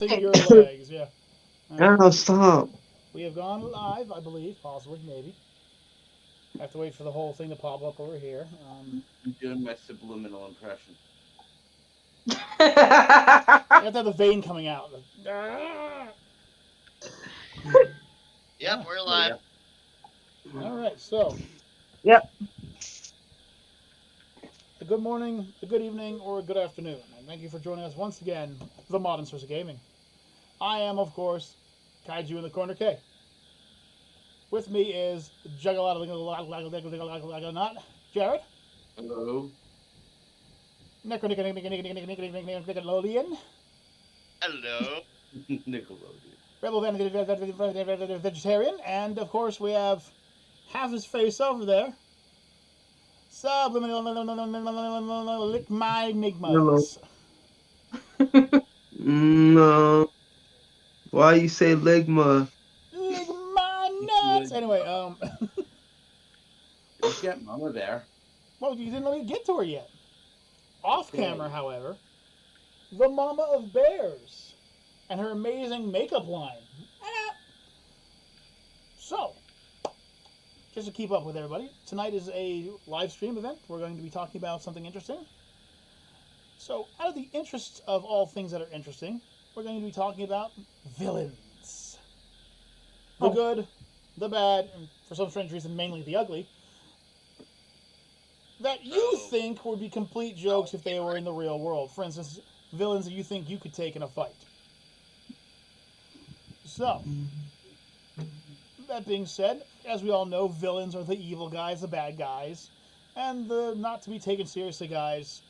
Your legs, yeah. Ow, stop. We have gone live, I believe, possibly, maybe. I have to wait for the whole thing to pop up over here. I'm doing my subliminal impression. You have to have the vein coming out. Yep, we're live. All right, so. Yep. A good morning, a good evening, or a good afternoon. And thank you for joining us once again, The Modern Source of Gaming. I am, of course, Kaiju in the Corner K. With me is Juggalot Jared. Hello. Nickelodeon. Hello. Nickelodeon. Rebel Vegetarian. And, of course, we have half his face over there. Subliminal lick my enigmas. No. Why you say ligma? Lick my nuts. Anyway, Don't get Mama there. Well, you didn't let me get to her yet. Off camera, however, the mama of bears and her amazing makeup line. So, just to keep up with everybody, tonight is a live stream event. We're going to be talking about something interesting. So, out of the interest of all things that are interesting, we're going to be talking about villains. The good, the bad, and for some strange reason, mainly the ugly, that you think would be complete jokes if they were in the real world. For instance, villains that you think you could take in a fight. So, that being said, as we all know, villains are the evil guys, the bad guys, and the not to be taken seriously guys.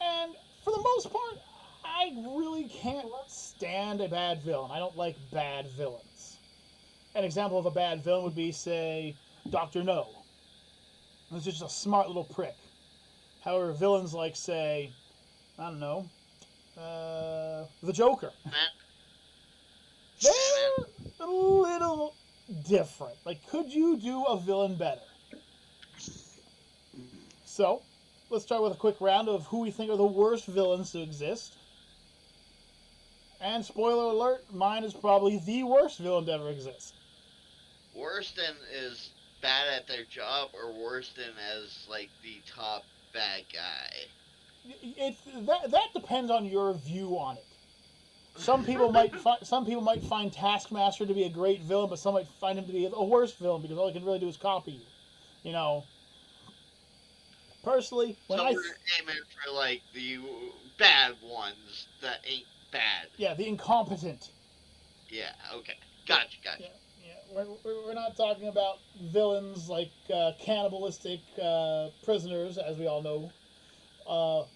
And for the most part, I really can't stand a bad villain. I don't like bad villains. An example of a bad villain would be, say, Dr. No. He's just a smart little prick. However, villains like, say, I don't know, the Joker. They're a little different. Like, could you do a villain better? So, let's start with a quick round of who we think are the worst villains to exist. And spoiler alert, mine is probably the worst villain to ever exist. Worse than is bad at their job, or worse than as like the top bad guy? That depends on your view on it. Some people might find Taskmaster to be a great villain, but some might find him to be a worse villain because all he can really do is copy you. You know. Personally, when so we're aiming for like the bad ones that ain't bad. Yeah, the incompetent. Yeah. Okay. Gotcha. Yeah. We're not talking about villains like cannibalistic prisoners, as we all know.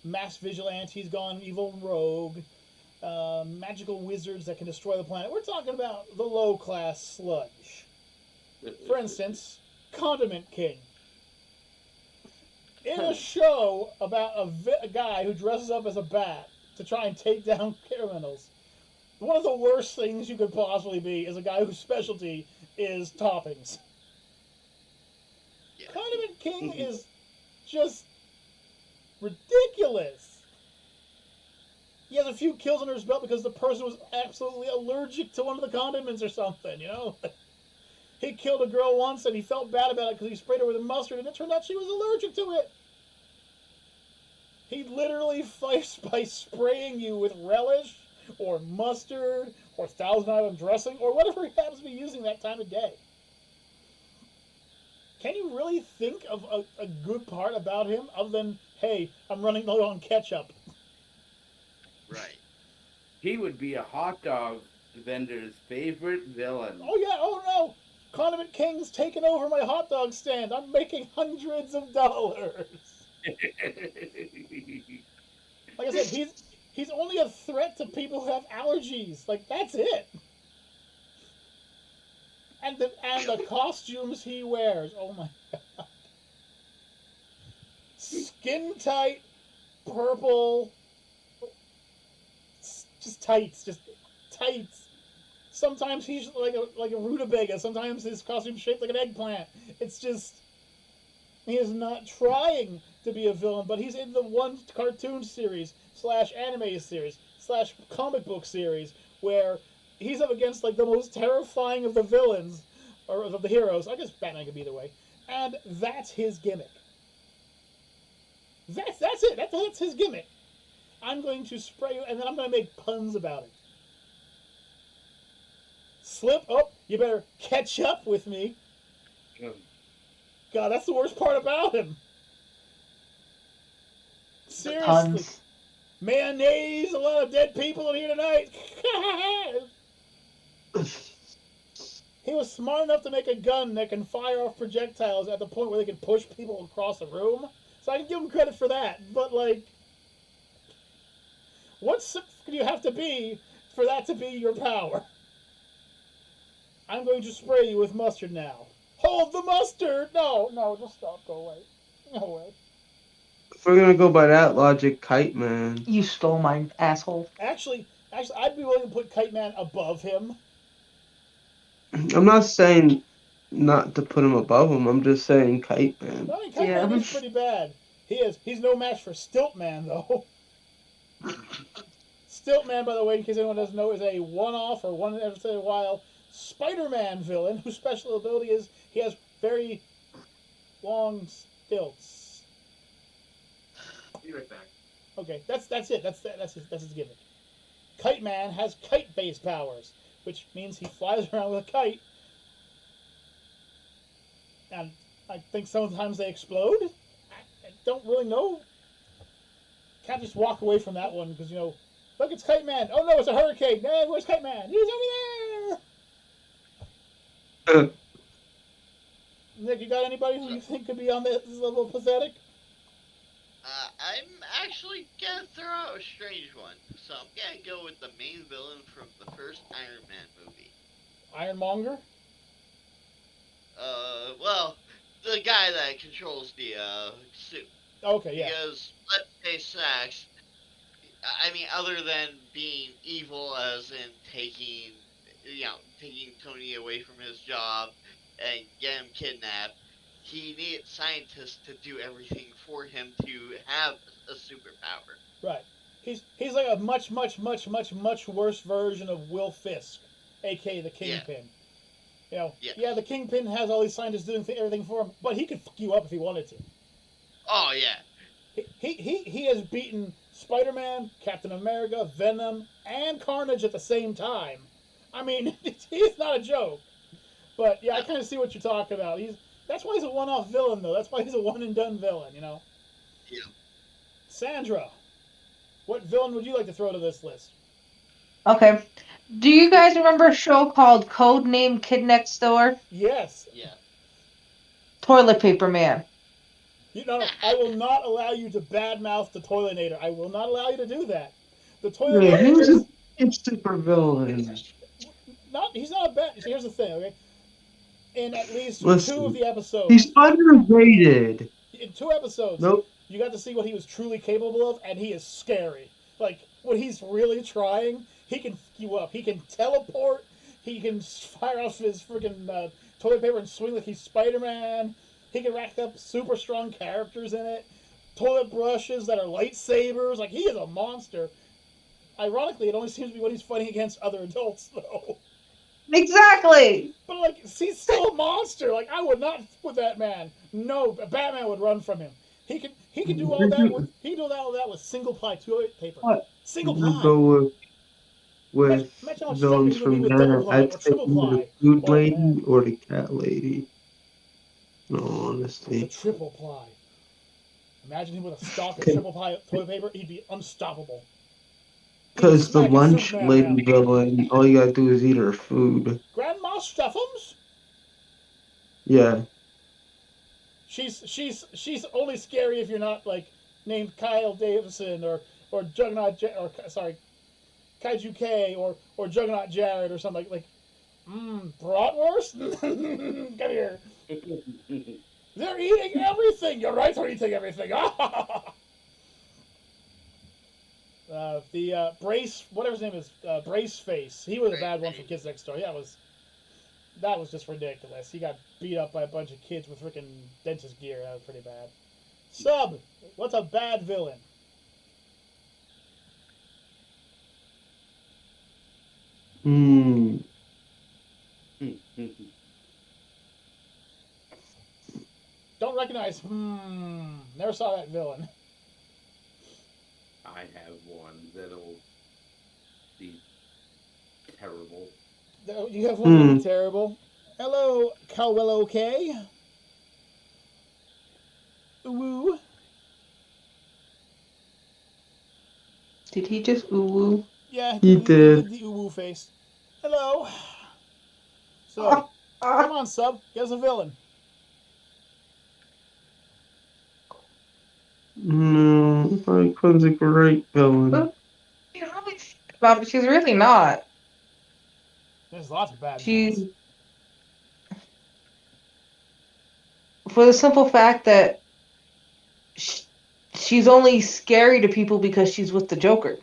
Mass vigilantes gone evil rogue. Magical wizards that can destroy the planet. We're talking about the low-class sludge. For instance, Condiment King. In a show about a guy who dresses up as a bat to try and take down criminals, one of the worst things you could possibly be is a guy whose specialty is toppings. Yeah. Condiment King is just ridiculous. He has a few kills under his belt because the person was absolutely allergic to one of the condiments or something, you know? He killed a girl once and he felt bad about it because he sprayed her with mustard and it turned out she was allergic to it. He literally fights by spraying you with relish or mustard or Thousand Island dressing or whatever he happens to be using that time of day. Can you really think of a good part about him other than, hey, I'm running low on ketchup? Right. He would be a hot dog vendor's favorite villain. Oh, yeah. Oh, no. Condiment King's taken over my hot dog stand. I'm making hundreds of dollars. Like I said, he's only a threat to people who have allergies. Like, that's it. And the costumes he wears. Oh, my God. Skin tight, purple... Just tights. Sometimes he's like a rutabaga. Sometimes his costume's shaped like an eggplant. It's just... He is not trying to be a villain, but he's in the one cartoon series / anime series / comic book series where he's up against like the most terrifying of the villains or of the heroes. I guess Batman could be either way, and that's his gimmick. That's it. That's his gimmick. I'm going to spray you, and then I'm going to make puns about it. Slip. Oh, you better catch up with me. God, that's the worst part about him. Seriously. Puns. Mayonnaise, a lot of dead people in here tonight. He was smart enough to make a gun that can fire off projectiles at the point where they can push people across a room. So I can give him credit for that. But, like, what sick do you have to be for that to be your power? I'm going to spray you with mustard now. Hold the mustard! No, just stop. Go away. Go away. If we're gonna go by that logic, Kite Man. You stole my asshole. Actually, I'd be willing to put Kite Man above him. I'm not saying not to put him above him. I'm just saying Kite Man. I mean, Kite Man is pretty bad. He's no match for Stilt Man, though. Stilt Man, by the way, in case anyone doesn't know, is a one-off or one episode in a while Spider-Man villain whose special ability is he has very long stilts. Be right back. Okay, that's it. That's his gimmick. Kite Man has kite-based powers, which means he flies around with a kite. And I think sometimes they explode. I don't really know. Can't just walk away from that one because, look, it's Kite Man. Oh no, it's a hurricane. Hey, where's Kite Man? He's over there. Nick, you got anybody who you think could be on this level of pathetic? I'm actually gonna throw out a strange one. So I'm gonna go with the main villain from the first Iron Man movie. Ironmonger? Well, the guy that controls the suit. Okay, yeah. Because let's say Snacks, I mean, other than being evil, as in taking Tony away from his job and get him kidnapped, he needed scientists to do everything for him to have a superpower. Right. He's like a much worse version of Will Fisk, aka the Kingpin. Yes. Yeah, the Kingpin has all these scientists doing everything for him, but he could fuck you up if he wanted to. Oh yeah. He has beaten Spider-Man, Captain America, Venom, and Carnage at the same time. I mean, he's not a joke. But yeah, I kind of see what you're talking about. That's why he's a one-off villain, though. That's why he's a one-and-done villain, Yeah. Sandra, what villain would you like to throw to this list? Okay. Do you guys remember a show called Codename Kid Next Door? Yes. Yeah. Toilet Paper Man. I will not allow you to badmouth the Toilinator. I will not allow you to do that. The Yeah, he was Toilinator a super villain. he's not a bad. Here's the thing, okay? In at least Listen, 2 of the episodes. He's underrated. In 2 episodes, Nope. you got to see what he was truly capable of, and he is scary. Like, when he's really trying, he can fuck you up. He can teleport. He can fire off his freaking toilet paper and swing like he's Spider-Man. He can rack up super strong characters in it. Toilet brushes that are lightsabers. Like, he is a monster. Ironically, it only seems to be when he's fighting against other adults, though. Exactly. But, like, he's still a monster. Like, I would not f with that man. No, Batman would run from him. He can do all that with single ply toilet paper. What? Single I'm gonna ply. go with Imagine how much villains effective he would from be with double there. ply I'd or say triple either ply. the food Oh, lady man. or the cat lady. No, The honestly. triple ply. Imagine him with a stock of triple ply toilet paper. He'd be unstoppable. Because the Smacking lunch Superman lady around. villain, all you gotta do is eat her food. Grandma Stuffums? Yeah. She's only scary if you're not like named Kyle Davison or Juggernaut Kaiju K or Juggernaut Jared or something like bratwurst. Come here. They're eating everything. You're right. They're eating everything. The Brace, whatever his name is, Brace Face. He was a bad one for Kids Next Door. That was just ridiculous. He got beat up by a bunch of kids with freaking dentist gear. That was pretty bad. Sub, what's a bad villain? Hmm. Don't recognize. Never saw that villain. I have one that'll be terrible. You have one that'll be terrible. Hello, Cowell K. Woo. Did he just ooh? Yeah, He he did. did the woo face. Hello. So, come on, Sub. Get us a villain. No, Harley Quinn's a great villain. You really think about it, she's really not. There's lots of bad She's villains. for the simple fact that she's only scary to people because she's with the Joker.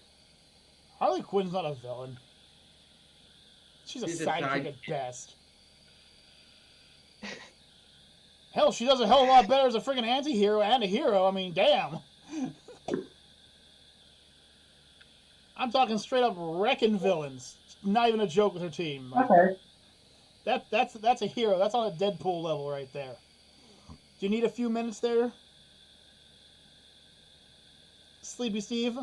Harley Quinn's not a villain. She's a She's a sidekick sidekick. at best. Hell, she does a hell of a lot better as a friggin' anti-hero and a hero. I mean, damn. I'm talking straight up wrecking villains. Not even a joke with her team. Like, Okay. that's a hero. That's on a Deadpool level right there. Do you need a few minutes there? Sleepy Steve?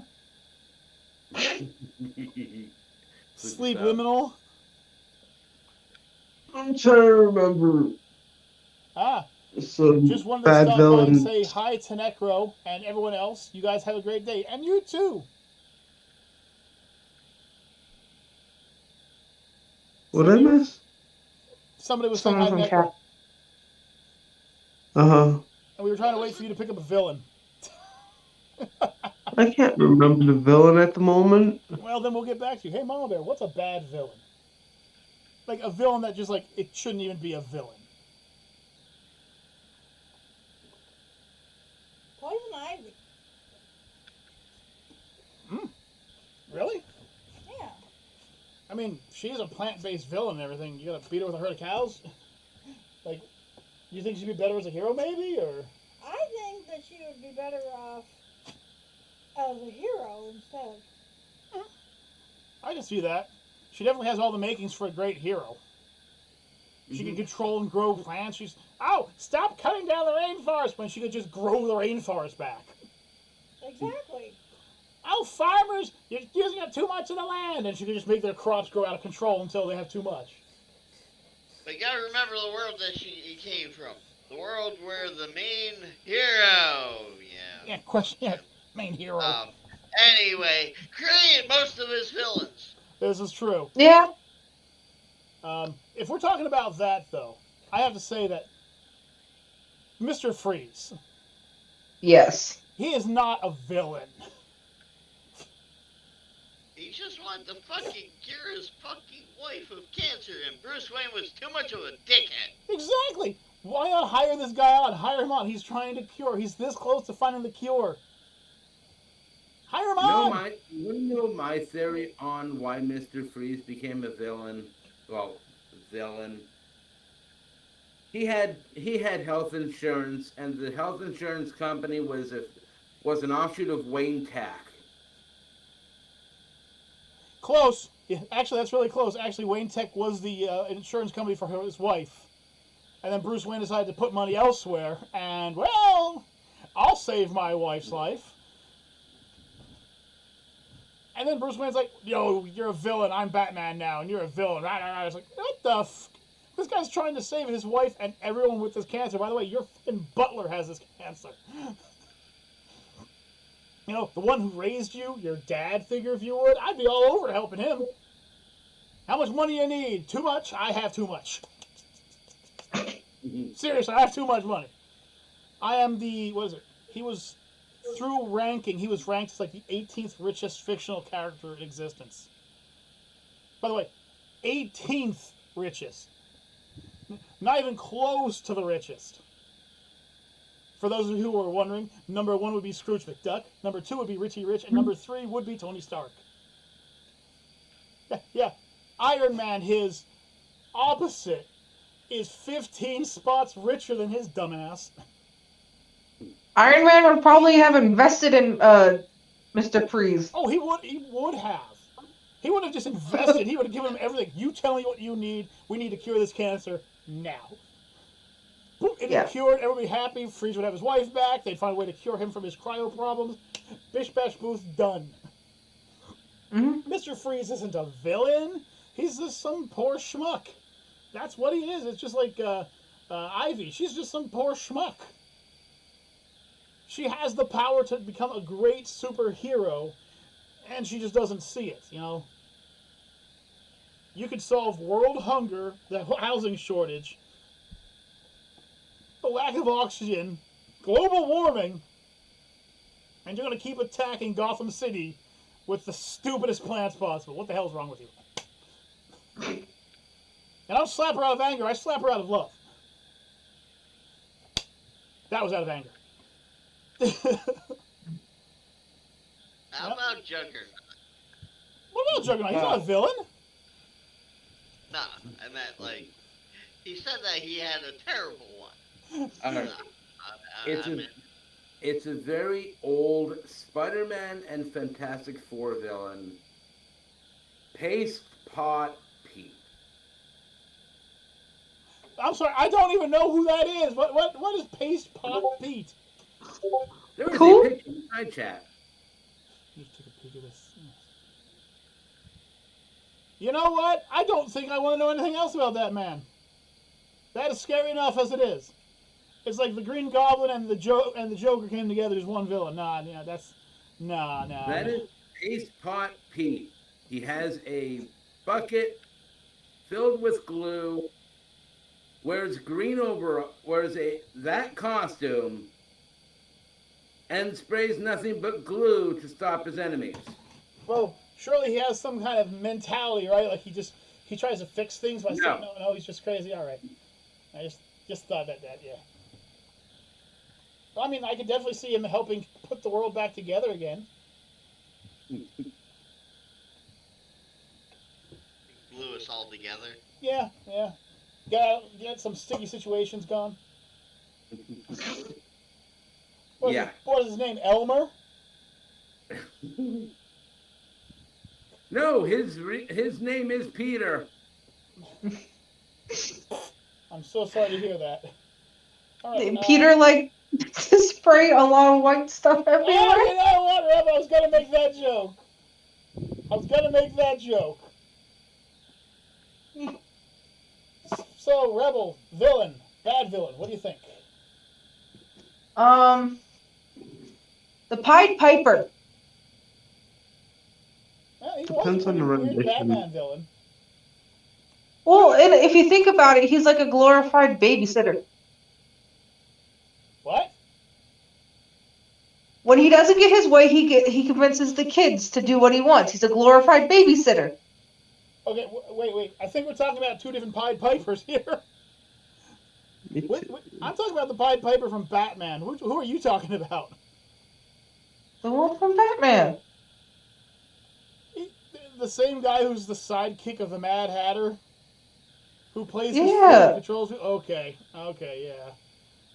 Sleep liminal? I'm trying to remember some Just wanted to bad stop by and villains. say hi to Necro and everyone else. You guys have a great day. And you too. What did I miss? Somebody was saying Someone hi to from Necro. chat. And we were trying to wait for you to pick up a villain. I can't remember the villain at the moment. Well, then we'll get back to you. Hey, Mama Bear, what's a bad villain? Like a villain that just like it shouldn't even be a villain. Poison Ivy. Really? Yeah. I mean, she's a plant-based villain and everything. You gotta beat her with a herd of cows? Like, you think she'd be better as a hero, maybe, or? I think that she would be better off as a hero instead. I can see that. She definitely has all the makings for a great hero. She can control and grow plants. She's stop cutting down the rainforest when she could just grow the rainforest back. Exactly. Oh, farmers, you're using up too much of the land, and she could just make their crops grow out of control until they have too much. But you gotta remember the world that she came from. The world where the main hero, Main hero. Anyway, created most of his villains. This is true. Yeah. If we're talking about that, though, I have to say that Mr. Freeze, Yes. he is not a villain. He just wanted to fucking cure his fucking wife of cancer, and Bruce Wayne was too much of a dickhead. Exactly. Why not hire this guy on? Hire him on. He's trying to cure. He's this close to finding the cure. Hire him on. You know my theory on why Mr. Freeze became a villain? Well, villain. He had health insurance, and the health insurance company was an offshoot of Wayne Tack. Close. Yeah, actually, that's really close. Actually, Wayne Tech was the insurance company for his wife. And then Bruce Wayne decided to put money elsewhere. And, well, I'll save my wife's life. And then Bruce Wayne's like, yo, you're a villain. I'm Batman now, and you're a villain. It's like, what the f... This guy's trying to save his wife and everyone with this cancer. By the way, your fucking butler has this cancer. You know, the one who raised you, your dad figure, if you would, I'd be all over helping him. How much money you need? Too much? I have too much. Seriously, I have too much money. I am he was, through ranking, he was ranked as like the 18th richest fictional character in existence. By the way, 18th richest. Not even close to the richest. For those of you who are wondering, number 1 would be Scrooge McDuck, number 2 would be Richie Rich, and number 3 would be Tony Stark. Yeah. Iron Man, his opposite, is 15 spots richer than his dumbass. Iron Man would probably have invested in Mr. Freeze. Oh, he would have. He would have just invested. He would have given him everything. You tell me what you need. We need to cure this cancer now. Boom, it'd Yeah. be cured. Everybody happy. Freeze would have his wife back. They'd find a way to cure him from his cryo problems. Bish Bash Booth done. Mm-hmm. Mr. Freeze isn't a villain. He's just some poor schmuck. That's what he is. It's just like Ivy. She's just some poor schmuck. She has the power to become a great superhero, and she just doesn't see it, you know? You could solve world hunger, the housing shortage, the lack of oxygen, global warming, and you're going to keep attacking Gotham City with the stupidest plans possible. What the hell's wrong with you? And I don't slap her out of anger, I slap her out of love. That was out of anger. How about Juggernaut? What about Juggernaut? He's not a villain. Nah, I meant like he said that he had a terrible one. Alright. I meant, It's a very old Spider-Man and Fantastic Four villain. Paste Pot Pete. I'm sorry, I don't even know who that is. What is Paste Pot Pete? There was Who? a picture in my chat. Let's take a peek at this. You know what? I don't think I want to know anything else about that man. That is scary enough as it is. It's like the Green Goblin and the Joker came together as one villain. Nah. That is Paste Pot Pete. He has a bucket filled with glue, wears that costume, and sprays nothing but glue to stop his enemies. Well, surely he has some kind of mentality, right? Like he tries to fix things by saying, no, he's just crazy. All right. I just thought that, yeah. Well, I mean, I could definitely see him helping put the world back together again. glue us all together. Yeah. Get some sticky situations gone. What is his name? Elmer? No, his name is Peter. I'm so sorry to hear that. All right, Peter like to spray a lot of white stuff Oh, everywhere. you know what, Reb? I was gonna make that joke. So, Rebel, villain, bad villain. What do you think? The Pied Piper. Well, he Depends was a on the pretty weird rendition. Batman villain. Well, and if you think about it, he's like a glorified babysitter. What? When he doesn't get his way, he convinces the kids to do what he wants. He's a glorified babysitter. Okay, wait. I think we're talking about two different Pied Pipers here. I'm talking about the Pied Piper from Batman. Who are you talking about? The one from Batman. The same guy who's the sidekick of the Mad Hatter? Who plays his Yeah. and controls? Okay, yeah.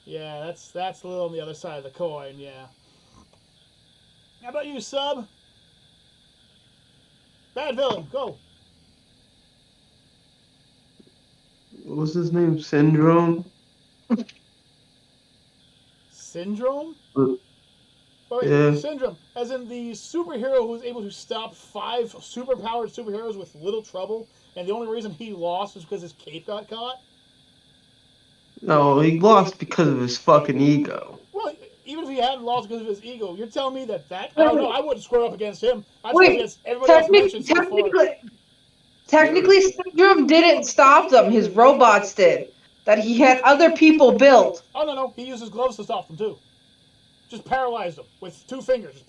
Yeah, that's a little on the other side of the coin, yeah. How about you, Sub? Bad villain, go. What was his name? Syndrome? Syndrome? Uh, Oh, wait, yeah. Syndrome, as in the superhero who was able to stop 5 superpowered superheroes with little trouble, and the only reason he lost is because his cape got caught? No, he lost because of his fucking ego. Well, even if he hadn't lost because of his ego, you're telling me that I don't know, I wouldn't square up against him. I'd square Wait, against everybody else mentioned so far. Technically, Syndrome didn't stop them. His robots did. That he had other people build. Oh, no, he used his gloves to stop them, too. Just paralyzed them with 2 fingers.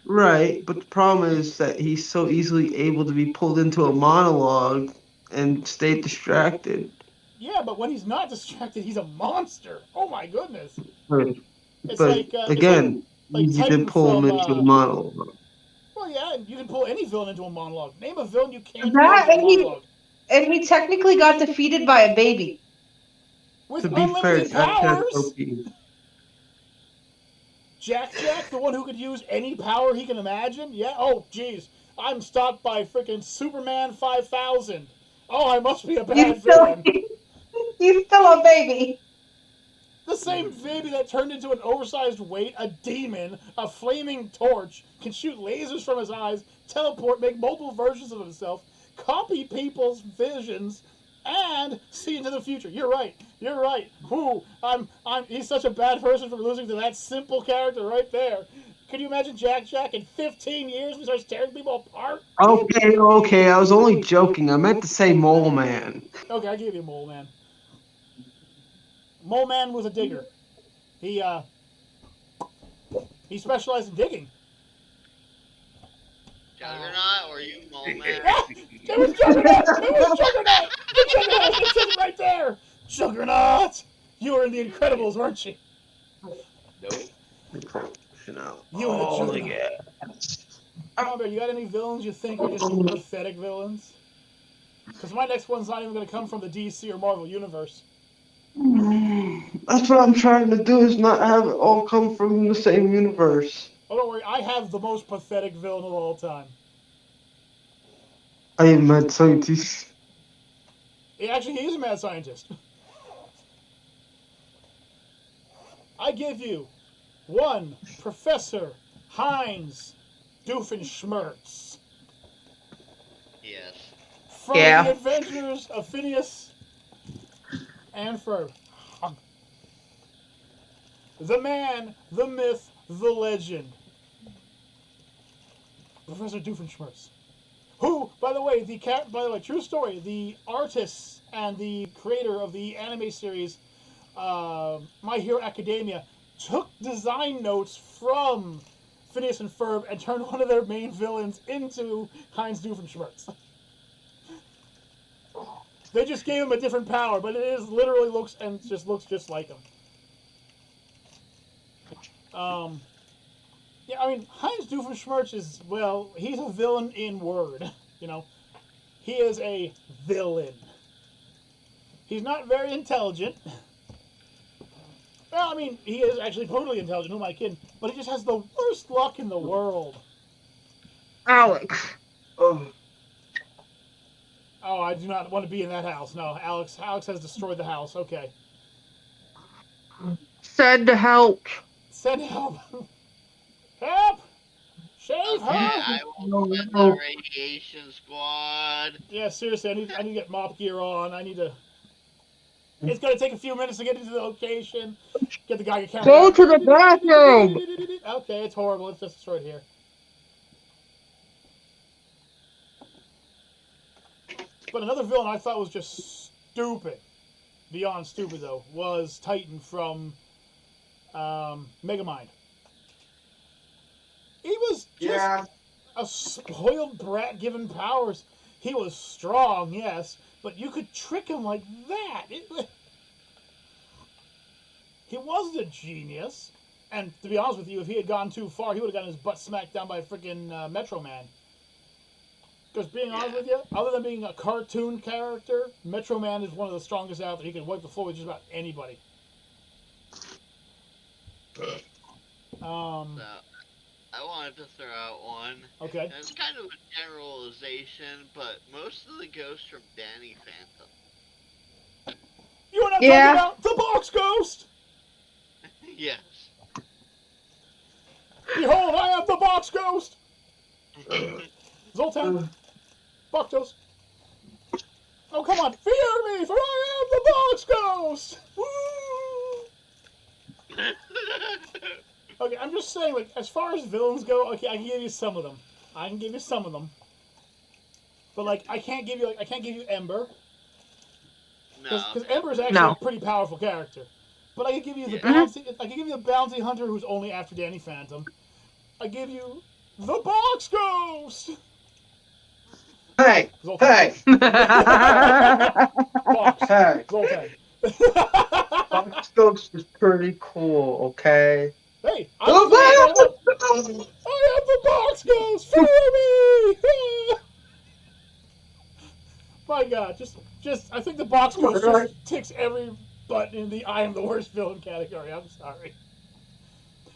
Right, but the problem is that he's so easily able to be pulled into a monologue and stay distracted. Yeah, but when he's not distracted, he's a monster. Oh, my goodness. But It's like, again, like easy to Titan pull him from, into a monologue. Well, yeah, you can pull any villain into a monologue. Name a villain you can't That, pull into a and he- monologue. And he technically got defeated by a baby. With To be fair, unlimited that's powers? SOP. Jack, the one who could use any power he can imagine? Yeah? Oh, jeez. I'm stopped by freaking Superman 5000. Oh, I must be a bad villain. He's still a baby. The same baby that turned into an oversized weight, a demon, a flaming torch, can shoot lasers from his eyes, teleport, make multiple versions of himself, copy people's visions, and see into the future. You're right. He's such a bad person for losing to that simple character right there. Can you imagine Jack in 15 years he starts tearing people apart? Okay, I was only joking. I meant to say Mole Man. Okay, I give you Mole Man. Mole Man was a digger. He specialized in digging. Juggernaut or you, Mole Man? It was Juggernaut! The Juggernaut! It says it right there! Juggernaut! You were in The Incredibles, weren't you? Nope. You and the Juggernaut. Robert, you got any villains you think are just pathetic villains? Because my next one's not even going to come from the DC or Marvel universe. That's what I'm trying to do, is not have it all come from the same universe. Oh, don't worry, I have the most pathetic villain of all time. I am mad scientist. He is a mad scientist. I give you one Professor Heinz Doofenshmirtz. Yes. From the Adventures of Phineas and Ferb. The man, the myth, the legend. Professor Doofenshmirtz. Who, by the way, true story, the artist and the creator of the anime series My Hero Academia took design notes from Phineas and Ferb and turned one of their main villains into Heinz Doofenshmirtz. They just gave him a different power, but it literally looks just like him. Yeah, I mean, Heinz Doofenshmirtz is, well, he's a villain in word, you know. He is a villain. He's not very intelligent. Well, I mean, he is actually totally intelligent, who am I kidding? But he just has the worst luck in the world. Alex. Oh. Oh, I do not want to be in that house. No, Alex has destroyed the house. Okay. Send help. Send help. Help! Save her! I will send the radiation squad. Yeah, seriously, I need to get mop gear on. It's gonna take a few minutes to get into the location. Get the guy your camera. Go to the bathroom. Okay, it's horrible. It's just right here. But another villain I thought was just stupid, beyond stupid though, was Titan from Megamind. He was just a spoiled brat given powers. He was strong, yes, but you could trick him like that. He wasn't a genius. And to be honest with you, if he had gone too far, he would have gotten his butt smacked down by a freaking Metro Man. Because being honest with you, other than being a cartoon character, Metro Man is one of the strongest out there. He can wipe the floor with just about anybody. So, I wanted to throw out one. Okay. And it's kind of a generalization, but most of the ghosts from Danny Phantom. You are not talking about the Box Ghost! Yes. Behold, I am the Box Ghost! Zoltan. Box Ghost. Oh, come on. Fear me, for I am the Box Ghost! Woo! Okay, I'm just saying, like, as far as villains go, okay, I can give you some of them. But, like, I can't give you Ember. Because Ember is actually a pretty powerful character. But I can give you the bounty hunter who's only after Danny Phantom. I give you the Box Ghost. Hey! Zoltan. Hey! Box. Hey! Zoltan. Box Ghost is pretty cool, okay? Hey, I am the Box Ghost. Fear me. My God, just I think the Box Ghost just ticks every button in the I am the worst villain category. I'm sorry.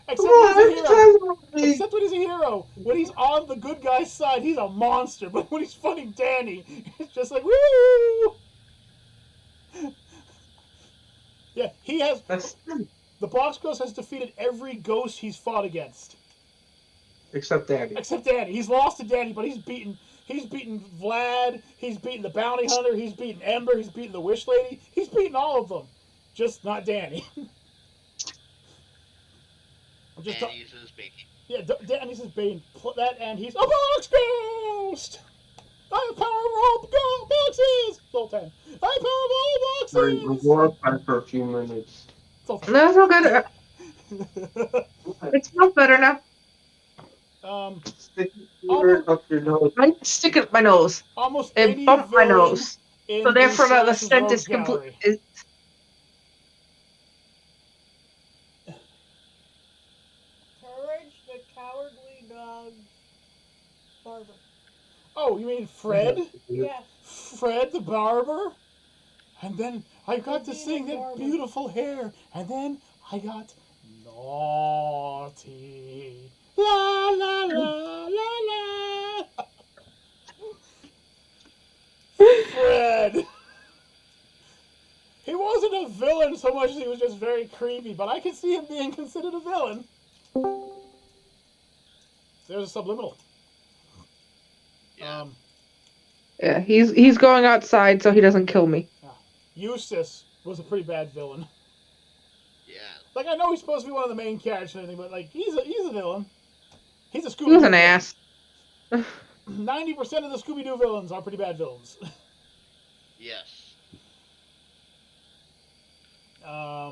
Except when he's a hero. What? Except when he's a hero. When he's on the good guy's side, he's a monster. But when he's fighting Danny, it's just like, woo! Yeah, he has... That's The Box Ghost has defeated every ghost he's fought against. except Danny. Except Danny. He's lost to Danny, but he's beaten Vlad, he's beaten the Bounty Hunter, he's beaten Ember, he's beaten the Wish Lady. He's beaten all of them. Just not Danny. Danny's his baby. Yeah, Danny's his bane. That and he's a Box Ghost! I have power of all boxes! Sultan. I have power of all We're boxes! glorified for a few minutes. Sultan. No, it's all good. It's not better now. Stick your finger up your nose. I stick it up my nose. Almost It any bumped my villain nose. in So therefore, the Slash's scent rogue is gallery. complete. Courage the Cowardly Dog Barber. Oh, you mean Fred? Yes. Fred the barber? And then I got to The sing demon that barber. beautiful hair. And then I got naughty. La la la la la. Fred. He wasn't a villain so much as he was just very creepy, but I can see him being considered a villain. There's a subliminal. Yeah. Yeah, he's going outside so he doesn't kill me. Eustace was a pretty bad villain. Yeah. Like, I know he's supposed to be one of the main characters and everything, but, like, he's a villain. He's a Scooby-Doo He was an villain. ass. 90% of the Scooby-Doo villains are pretty bad villains. Yes.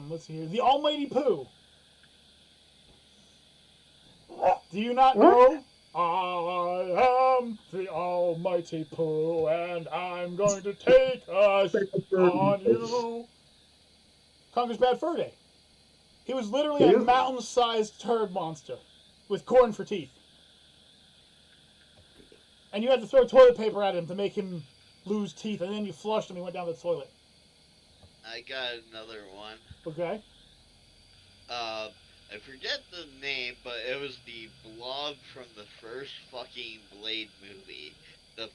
Let's see here. The Almighty Pooh. Do you not What? know? I am the Almighty Pooh, and I'm going to take us on you. Conker's Bad Fur Day. He was literally a Yeah. mountain-sized turd monster with corn for teeth. And you had to throw toilet paper at him to make him lose teeth, and then you flushed him and he went down the toilet. I got another one. Okay? I forget the name, but it was the blob from the first fucking Blade movie. The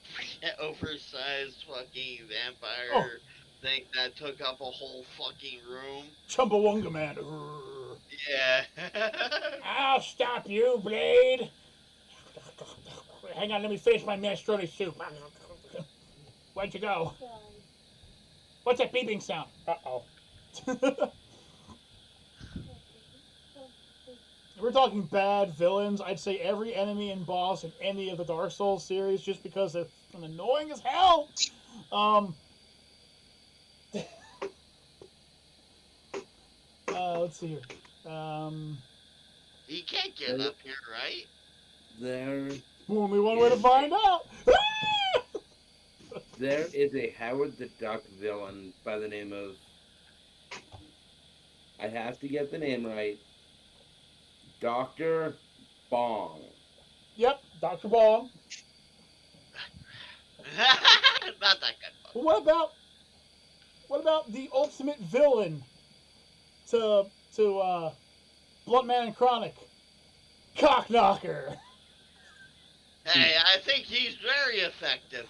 oversized fucking vampire thing that took up a whole fucking room. Chumbawunga Man. Urgh. Yeah. I'll stop you, Blade. Hang on, let me finish my minestrone soup. Where'd you go? Sorry. What's that beeping sound? Uh-oh. We're talking bad villains. I'd say every enemy and boss in any of the Dark Souls series, just because they're fucking annoying as hell. Let's see here. He can't get up here, right? Only one way to find out. There is a Howard the Duck villain by the name of... I have to get the name right. Dr. Bong. Yep, Dr. Bong. Not that good. But what about the ultimate villain to Blunt Man and Chronic? Cockknocker. Hey, I think he's very effective.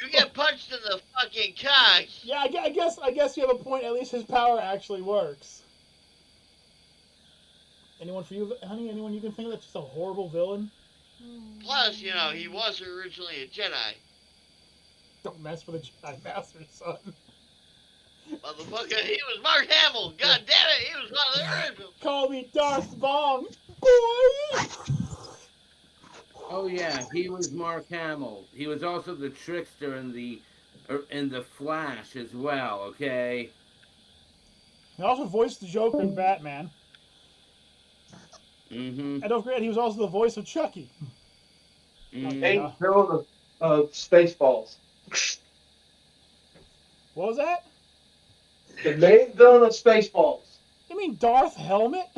You get punched in the fucking cock. Yeah, I guess you have a point. At least his power actually works. Anyone for you, honey? Anyone you can think of that's just a horrible villain? Plus, you know, he was originally a Jedi. Don't mess with a Jedi Master, son. Motherfucker, he was Mark Hamill. God damn it, he was one of the originals. Call me Darth Bong, boy. Oh yeah, he was Mark Hamill. He was also the trickster in the Flash as well. Okay. He also voiced the Joker in Batman. Mm-hmm. And don't forget, he was also the voice of Chucky. Main villain of Spaceballs. What was that? The main villain of Spaceballs. You mean Darth Helmet?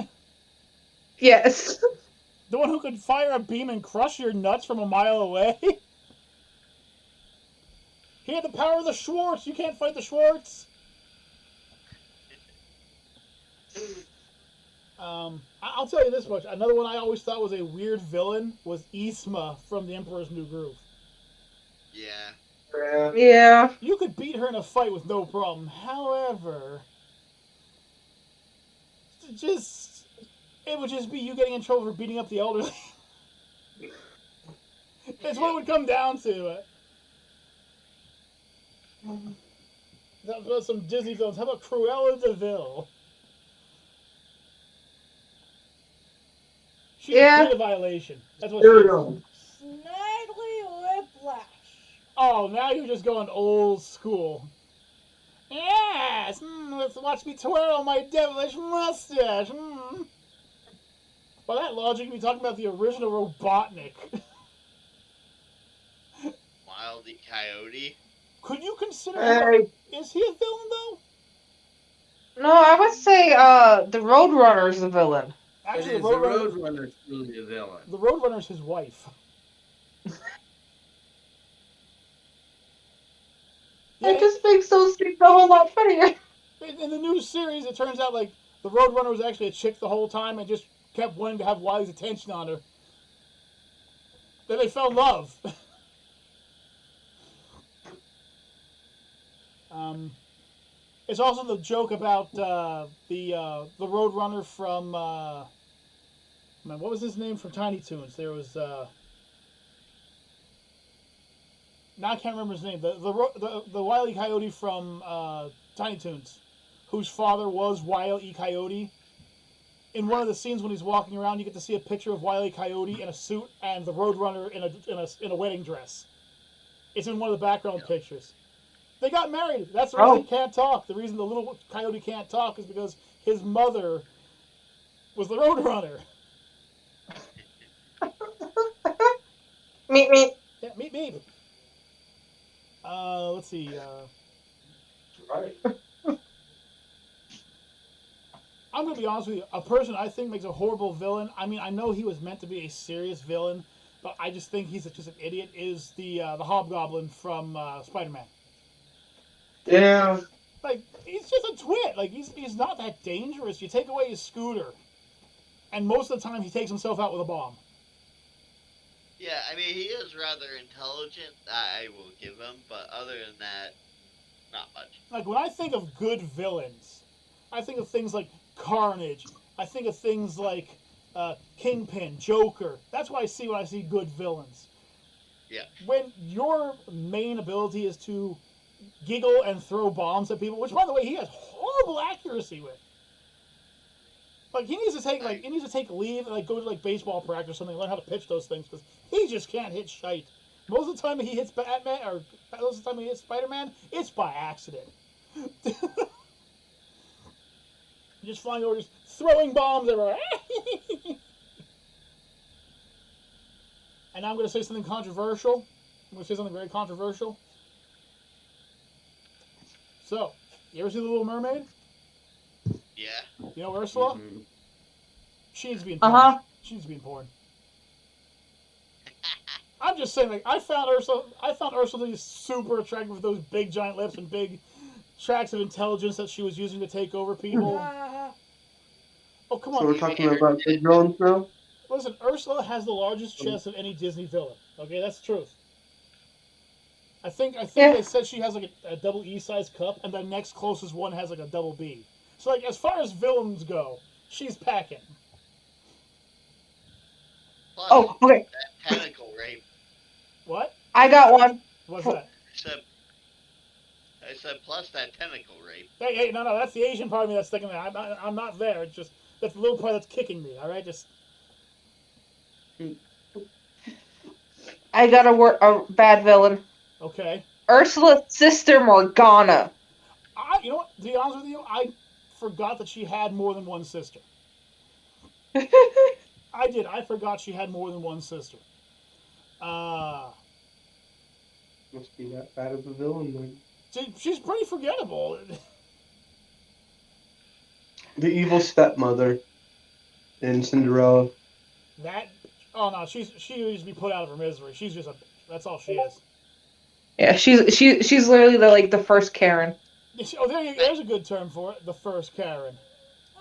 Yes. The one who could fire a beam and crush your nuts from a mile away? He had the power of the Schwartz. You can't fight the Schwartz. I'll tell you this much. Another one I always thought was a weird villain was Isma from The Emperor's New Groove. Yeah. Yeah. You could beat her in a fight with no problem. However, just it would just be you getting in trouble for beating up the elderly. That's what it would come down to. That was some Disney films. How about Cruella de Vil? She's a Yeah. data violation. That's what There she we is. go. Snidely Whiplash. Oh, now you're just going old school. Yes, let's watch me twirl my devilish mustache. By that logic, you'd be talking about the original Robotnik. Wild E. Coyote. Could you consider Hey, is he a villain though? No, I would say the Roadrunner is the villain. But Actually, is the Roadrunner truly a villain? the Roadrunner's his wife. It just makes those things a whole lot funnier. In the new series, it turns out like the Roadrunner was actually a chick the whole time and just kept wanting to have Wiley's attention on her. Then they fell in love. It's also the joke about the Roadrunner from man, what was his name from Tiny Toons? There was now I can't remember his name. The Wile E. Coyote from Tiny Toons, whose father was Wile E. Coyote. In one of the scenes when he's walking around, you get to see a picture of Wile E. Coyote in a suit and the Roadrunner in a wedding dress. It's in one of the background pictures. They got married. That's the reason he can't talk. The reason the little coyote can't talk is because his mother was the Roadrunner. Meep meep. Yeah, meep meep. Let's see. right. I'm gonna be honest with you. A person I think makes a horrible villain. I mean, I know he was meant to be a serious villain, but I just think he's just an idiot. Is the Hobgoblin from Spider-Man? Yeah. Like he's just a twit. Like he's not that dangerous. You take away his scooter, and most of the time he takes himself out with a bomb. Yeah, I mean, he is rather intelligent, I will give him, but other than that, not much. Like when I think of good villains, I think of things like Carnage. I think of things like Kingpin, Joker. That's what I see when I see good villains. Yeah. When your main ability is to giggle and throw bombs at people, which by the way he has horrible accuracy with. Like he needs to take leave and like go to like baseball practice or something, and learn how to pitch those things because he just can't hit shite. Most of the time he hits Batman or most of the time he hits Spider-Man, it's by accident. Just flying over, just throwing bombs everywhere. And now I'm going to say something controversial. I'm going to say something very controversial. So, you ever see The Little Mermaid? Yeah. You know Ursula? Mhm. She needs to be in porn. Uh-huh. She needs to be in porn. I'm just saying, like, I found Ursula to be super attractive with those big giant lips and big tracts of intelligence that she was using to take over people. Oh, come So on. we're talking about big villains now? Listen, Ursula has the largest chest of any Disney villain. Okay, that's the truth. I think they said she has like a double E size cup, and the next closest one has like a double B. So like as far as villains go, she's packing. Plus, Oh, okay. that tentacle rape. What? I got one. What's that? I said plus that tentacle rape. Hey, no, that's the Asian part of me that's sticking there. I'm not there. It's just that's the little part that's kicking me. All right, just. I got a bad villain. Okay. Ursula's sister Morgana. You know what? To be honest with you, I forgot that she had more than one sister. I did. I forgot she had more than one sister. Must be that bad of a villain then. She's pretty forgettable. The evil stepmother in Cinderella. Oh no, she needs to be put out of her misery. She's just that's all she is. Yeah, she's literally the first Karen. There's a good term for it. The first Karen.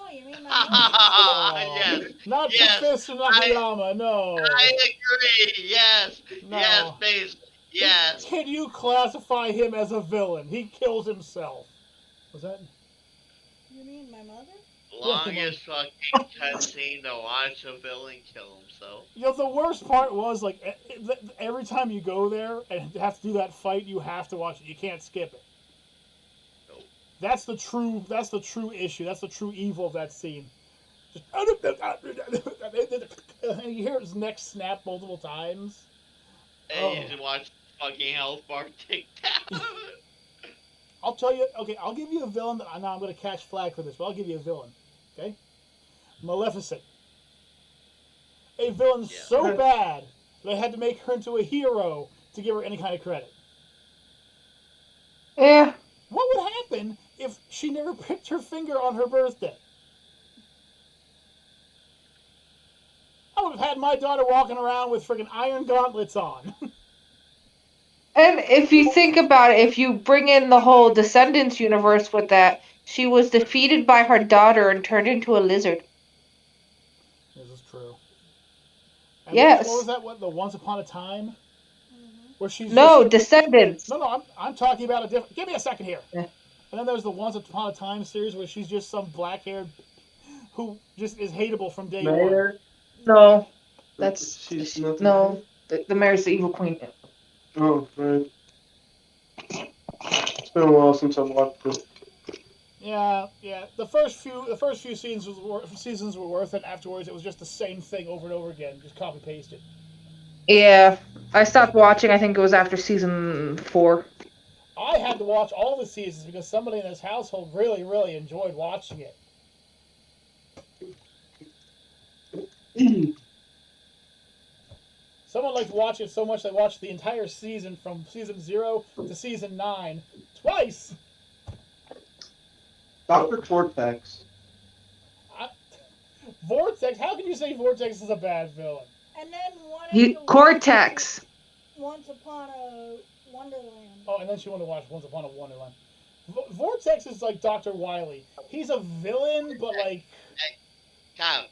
Oh, you mean my mother? Yes, Not yes, Professor Nakayama, no. I agree. Yes, yes, No. basically, yes. Can you classify him as a villain? He kills himself. Was that? You mean my mother? Longest fucking cutscene to watch a villain kill himself. You know, the worst part was, like, every time you go there and have to do that fight, you have to watch it. You can't skip it. Nope. That's the true issue. That's the true evil of that scene. Just, and you hear his neck snap multiple times. And you can watch fucking health bar tick down. I'll tell you, okay, I'll give you a villain that I know I'm going to catch flag for this, but I'll give you a villain, okay? Maleficent. A villain so bad they had to make her into a hero to give her any kind of credit. Yeah. What would happen if she never pricked her finger on her birthday? I would have had my daughter walking around with friggin' iron gauntlets on. And if you think about it, if you bring in the whole Descendants universe with that, she was defeated by her daughter and turned into a lizard. This is true. And Yes. What was that? What, the Once Upon a Time? Where she's Descendants. No, I'm talking about a different. Give me a second here. Yeah. And then there's the Once Upon a Time series where she's just some black-haired who just is hateable from day one. No, She's not no. The mayor's the evil queen. Oh, right. It's been a while since I watched it. Yeah. The first few seasons were worth it. Afterwards, it was just the same thing over and over again, just copy pasted. Yeah, I stopped watching. I think it was after season 4. I had to watch all the seasons because somebody in this household really, really enjoyed watching it. Someone liked to watch it so much they watched the entire season from season 0 to season 9 twice. Dr. Cortex. Vortex? How can you say Vortex is a bad villain? And then Cortex. Once Upon a Wonderland. Oh, and then she wanted to watch Once Upon a Wonderland. Vortex is like Dr. Wily. He's a villain, but like... Cow.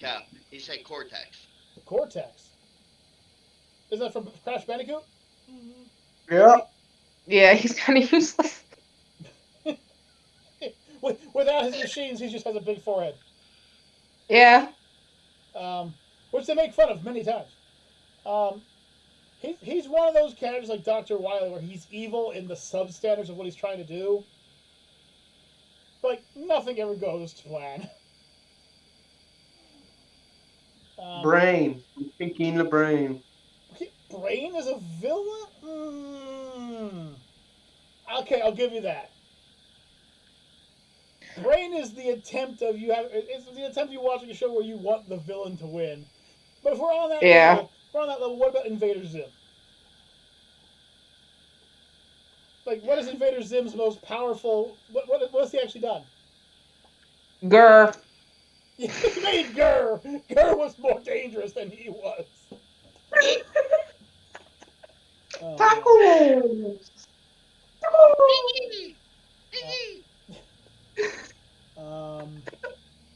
He said Cortex. Cortex? Is that from Crash Bandicoot? Mm-hmm. Yeah. Yeah, he's kind of useless. Without his machines, he just has a big forehead. Yeah. Which they make fun of many times. He's one of those characters like Dr. Wily where he's evil in the substandards of what he's trying to do. But nothing ever goes to plan. Brain. Pinky the Brain. Brain is a villain? Okay, I'll give you that. Brain is the attempt of it's the attempt you watching a show where you want the villain to win. But if we're on that level, what about Invader Zim? Like, what is Invader Zim's most powerful? What's he actually done? Grr. He made Grr. Grr was more dangerous than he was. Tacos.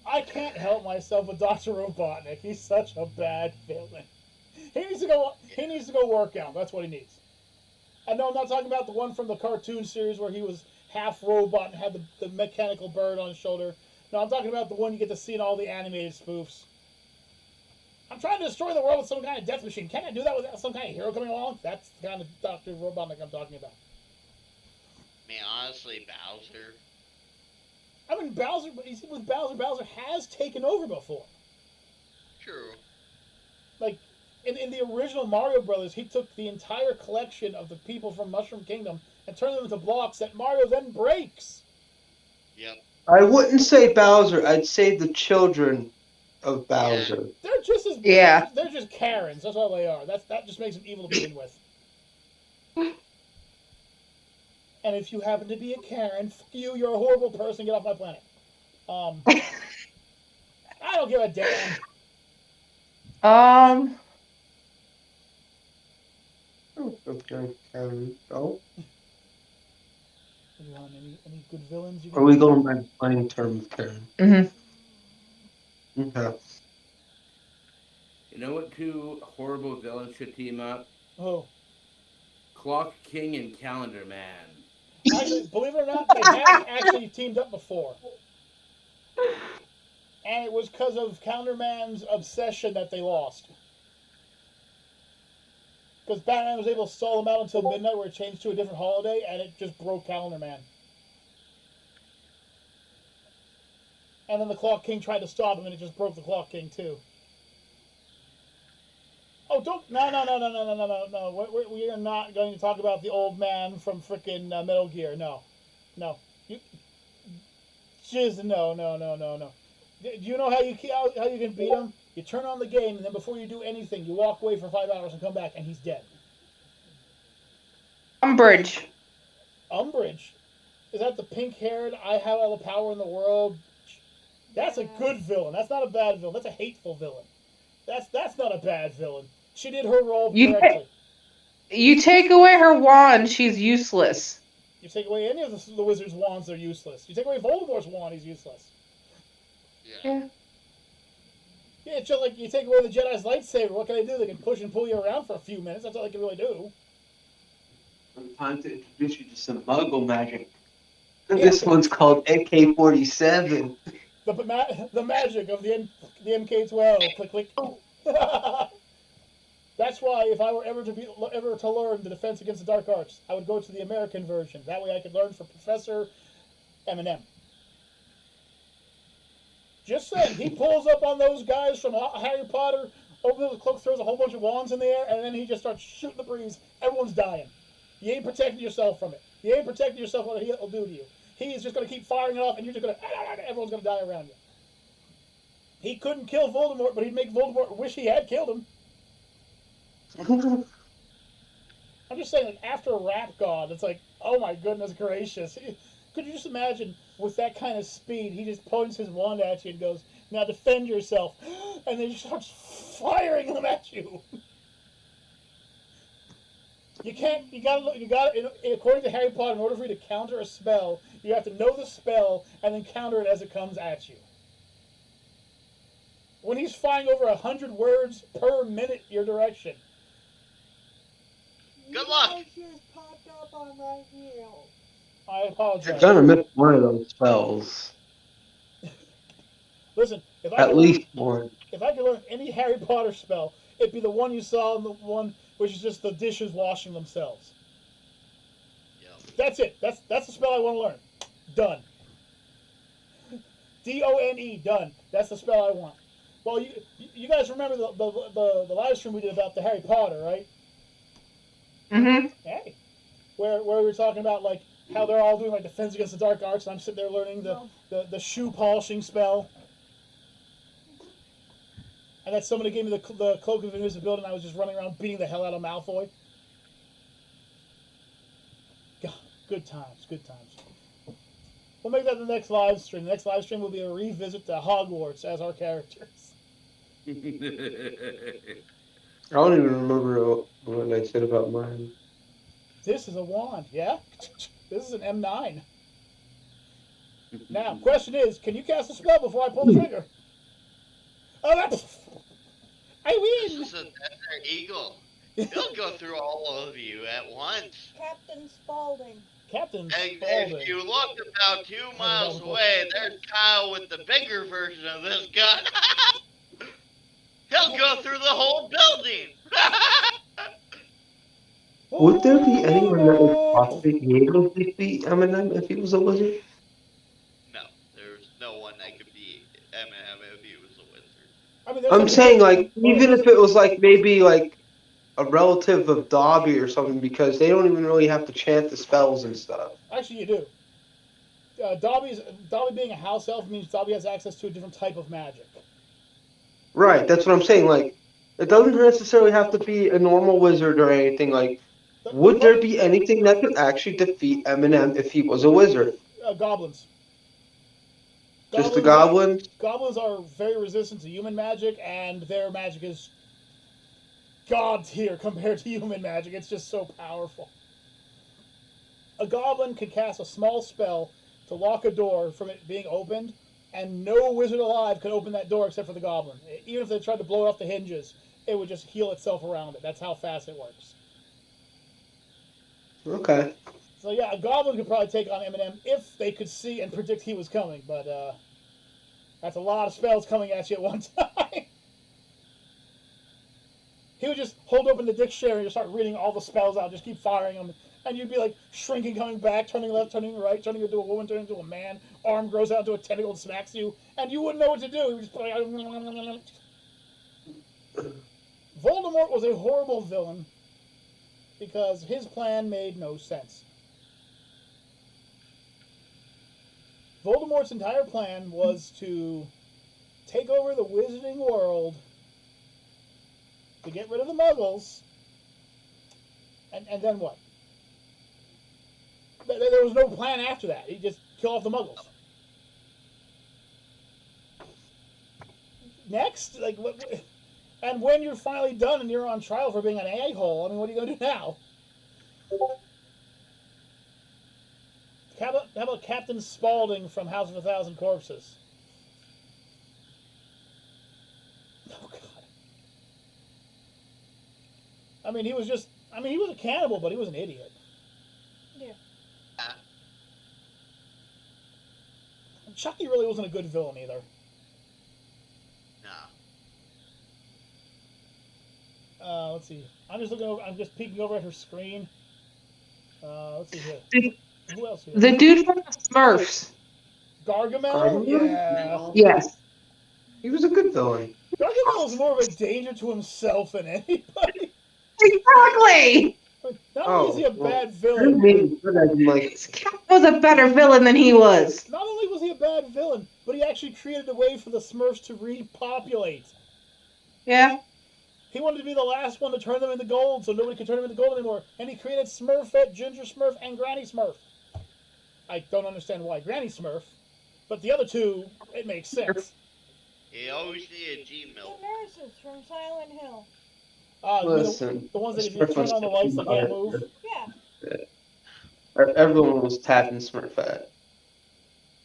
I can't help myself with Dr. Robotnik. He's such a bad villain. He needs to go work out. That's what he needs. And no, I'm not talking about the one from the cartoon series where he was half robot and had the mechanical bird on his shoulder. No, I'm talking about the one you get to see in all the animated spoofs. I'm trying to destroy the world with some kind of death machine. Can I do that without some kind of hero coming along? That's the kind of Dr. Robotnik I'm talking about. Man, honestly, Bowser. I mean, Bowser has taken over before. True. Like, in the original Mario Brothers, he took the entire collection of the people from Mushroom Kingdom and turned them into blocks that Mario then breaks. Yep. I wouldn't say Bowser. I'd say the children of Bowser. They're just as Yeah. They're just Karens. That's all they are. That just makes them evil to begin with. And if you happen to be a Karen, fuck you. You're a horrible person. Get off my planet. I don't give a damn. Okay, Karen. Oh. Any good villains? Are we going by the playing term of Karen? Mm-hmm. Okay. You know what two horrible villains should team up? Oh, Clock King and Calendar Man. actually, believe it or not, they have actually teamed up before, and it was because of Counterman's obsession that they lost. Because Batman was able to stall them out until midnight, where it changed to a different holiday, and it just broke Calendar Man. And then the Clock King tried to stop him, and it just broke the Clock King too. Oh, don't no. We are not going to talk about the old man from frickin' Metal Gear. No, you just no. Do you know how you can beat him? You turn on the game, and then before you do anything, you walk away for 5 hours and come back, and he's dead. Umbridge. Umbridge, is that the pink-haired? I have all the power in the world. That's a good villain. That's not a bad villain. That's a hateful villain. That's not a bad villain. She did her role correctly. You take away her wand, she's useless. You take away any of the wizard's wands, they're useless. You take away Voldemort's wand, he's useless. Yeah. Yeah, it's just like you take away the Jedi's lightsaber. What can they do? They can push and pull you around for a few minutes. That's all they can really do. Time to introduce you to some Muggle magic. Yeah. This one's called AK-47. The magic of the MK12. Click, click. That's why if I were ever to learn the Defense Against the Dark Arts, I would go to the American version. That way I could learn for Professor M&M. Just saying, he pulls up on those guys from Harry Potter, opens his cloak, throws a whole bunch of wands in the air, and then he just starts shooting the breeze. Everyone's dying. You ain't protecting yourself from it. You ain't protecting yourself from what he'll do to you. He's just going to keep firing it off, and you're just going to... Everyone's going to die around you. He couldn't kill Voldemort, but he'd make Voldemort wish he had killed him. I'm just saying, after Rap God, it's like, oh my goodness gracious. Could you just imagine, with that kind of speed, he just points his wand at you and goes, now defend yourself. And then he starts firing them at you. You gotta, according to Harry Potter, in order for you to counter a spell, you have to know the spell and then counter it as it comes at you. When he's firing over 100 words per minute your direction. Good luck. You guys just popped up on my heel. I apologize. You're gonna miss one of those spells. Listen, if I At could least one. if I could learn any Harry Potter spell, it'd be the one you saw in the one which is just the dishes washing themselves. Yep. That's it. That's the spell I want to learn. Done. DONE, done. That's the spell I want. Well, you guys remember the live stream we did about the Harry Potter, right? Mm-hmm. Hey. Where we were talking about like how they're all doing like Defense Against the Dark Arts, and I'm sitting there learning the shoe polishing spell. And that somebody gave me the Cloak of Invisibility, and I was just running around beating the hell out of Malfoy. God, good times, good times. We'll make that the next live stream. The next live stream will be a revisit to Hogwarts as our characters. I don't even remember what I said about mine. This is a wand, yeah? This is an M9. Now, question is, can you cast a spell before I pull the trigger? Oh, I win! This is a Desert Eagle. He'll go through all of you at once. Captain Spaulding. Captain And Spaulding. if you look about 2 miles away, there's Kyle with the bigger version of this gun. He'll go through the whole building. Would there be anyone that would possibly be able to defeat Eminem if he was a wizard? No, there's no one that could be Eminem if he was a wizard. I mean, there's I'm some saying, like, people- even if it was, like, maybe, like, a relative of Dobby or something, because they don't even really have to chant the spells and stuff. Actually, you do. Dobby being a house elf means Dobby has access to a different type of magic. Right, that's what I'm saying. Like, it doesn't necessarily have to be a normal wizard or anything. Like, would there be anything that could actually defeat Eminem if he was a wizard? Goblins. Just the goblins? Goblins are very resistant to human magic, and their magic is god tier compared to human magic. It's just so powerful. A goblin can cast a small spell to lock a door from it being opened, and no wizard alive could open that door except for the goblin. Even if they tried to blow it off the hinges, it would just heal itself around it. That's how fast it works. Okay. So yeah, a goblin could probably take on Eminem if they could see and predict he was coming, but that's a lot of spells coming at you at one time. He would just hold open the dictionary and just start reading all the spells out, just keep firing them, and you'd be like shrinking, coming back, turning left, turning right, turning into a woman, turning into a man, arm grows out into a tentacle and smacks you, and you wouldn't know what to do. You would just be like, Voldemort was a horrible villain because his plan made no sense. Voldemort's entire plan was to take over the wizarding world, to get rid of the Muggles, and then what? There was no plan after that. He just killed off the Muggles. Next, like, what? And when you're finally done and you're on trial for being an a-hole, I mean, what are you going to do now? How about Captain Spaulding from House of a Thousand Corpses? Oh, God. I mean, he was a cannibal, but he was an idiot. Yeah. Chucky really wasn't a good villain either. No. Let's see. I'm just peeking over at her screen. Let's see here. Who else here? The dude from the Smurfs. Gargamel? Yeah. Yes. He was a good villain. Gargamel was more of a danger to himself than anybody. Exactly. Not only is he a bad I villain, mean, like, This cat was a better villain than he was. not only was he a bad villain, but he actually created a way for the Smurfs to repopulate. Yeah. He wanted to be the last one to turn them into gold, so nobody could turn them into gold anymore. And he created Smurfette, Ginger Smurf, and Granny Smurf. I don't understand why Granny Smurf, but the other two, it makes sense. You always need a G-milk. The nurses from Silent Hill. listen. The ones that if you turn on the lights, they can't move. Yeah. Everyone was tapping Smurfette.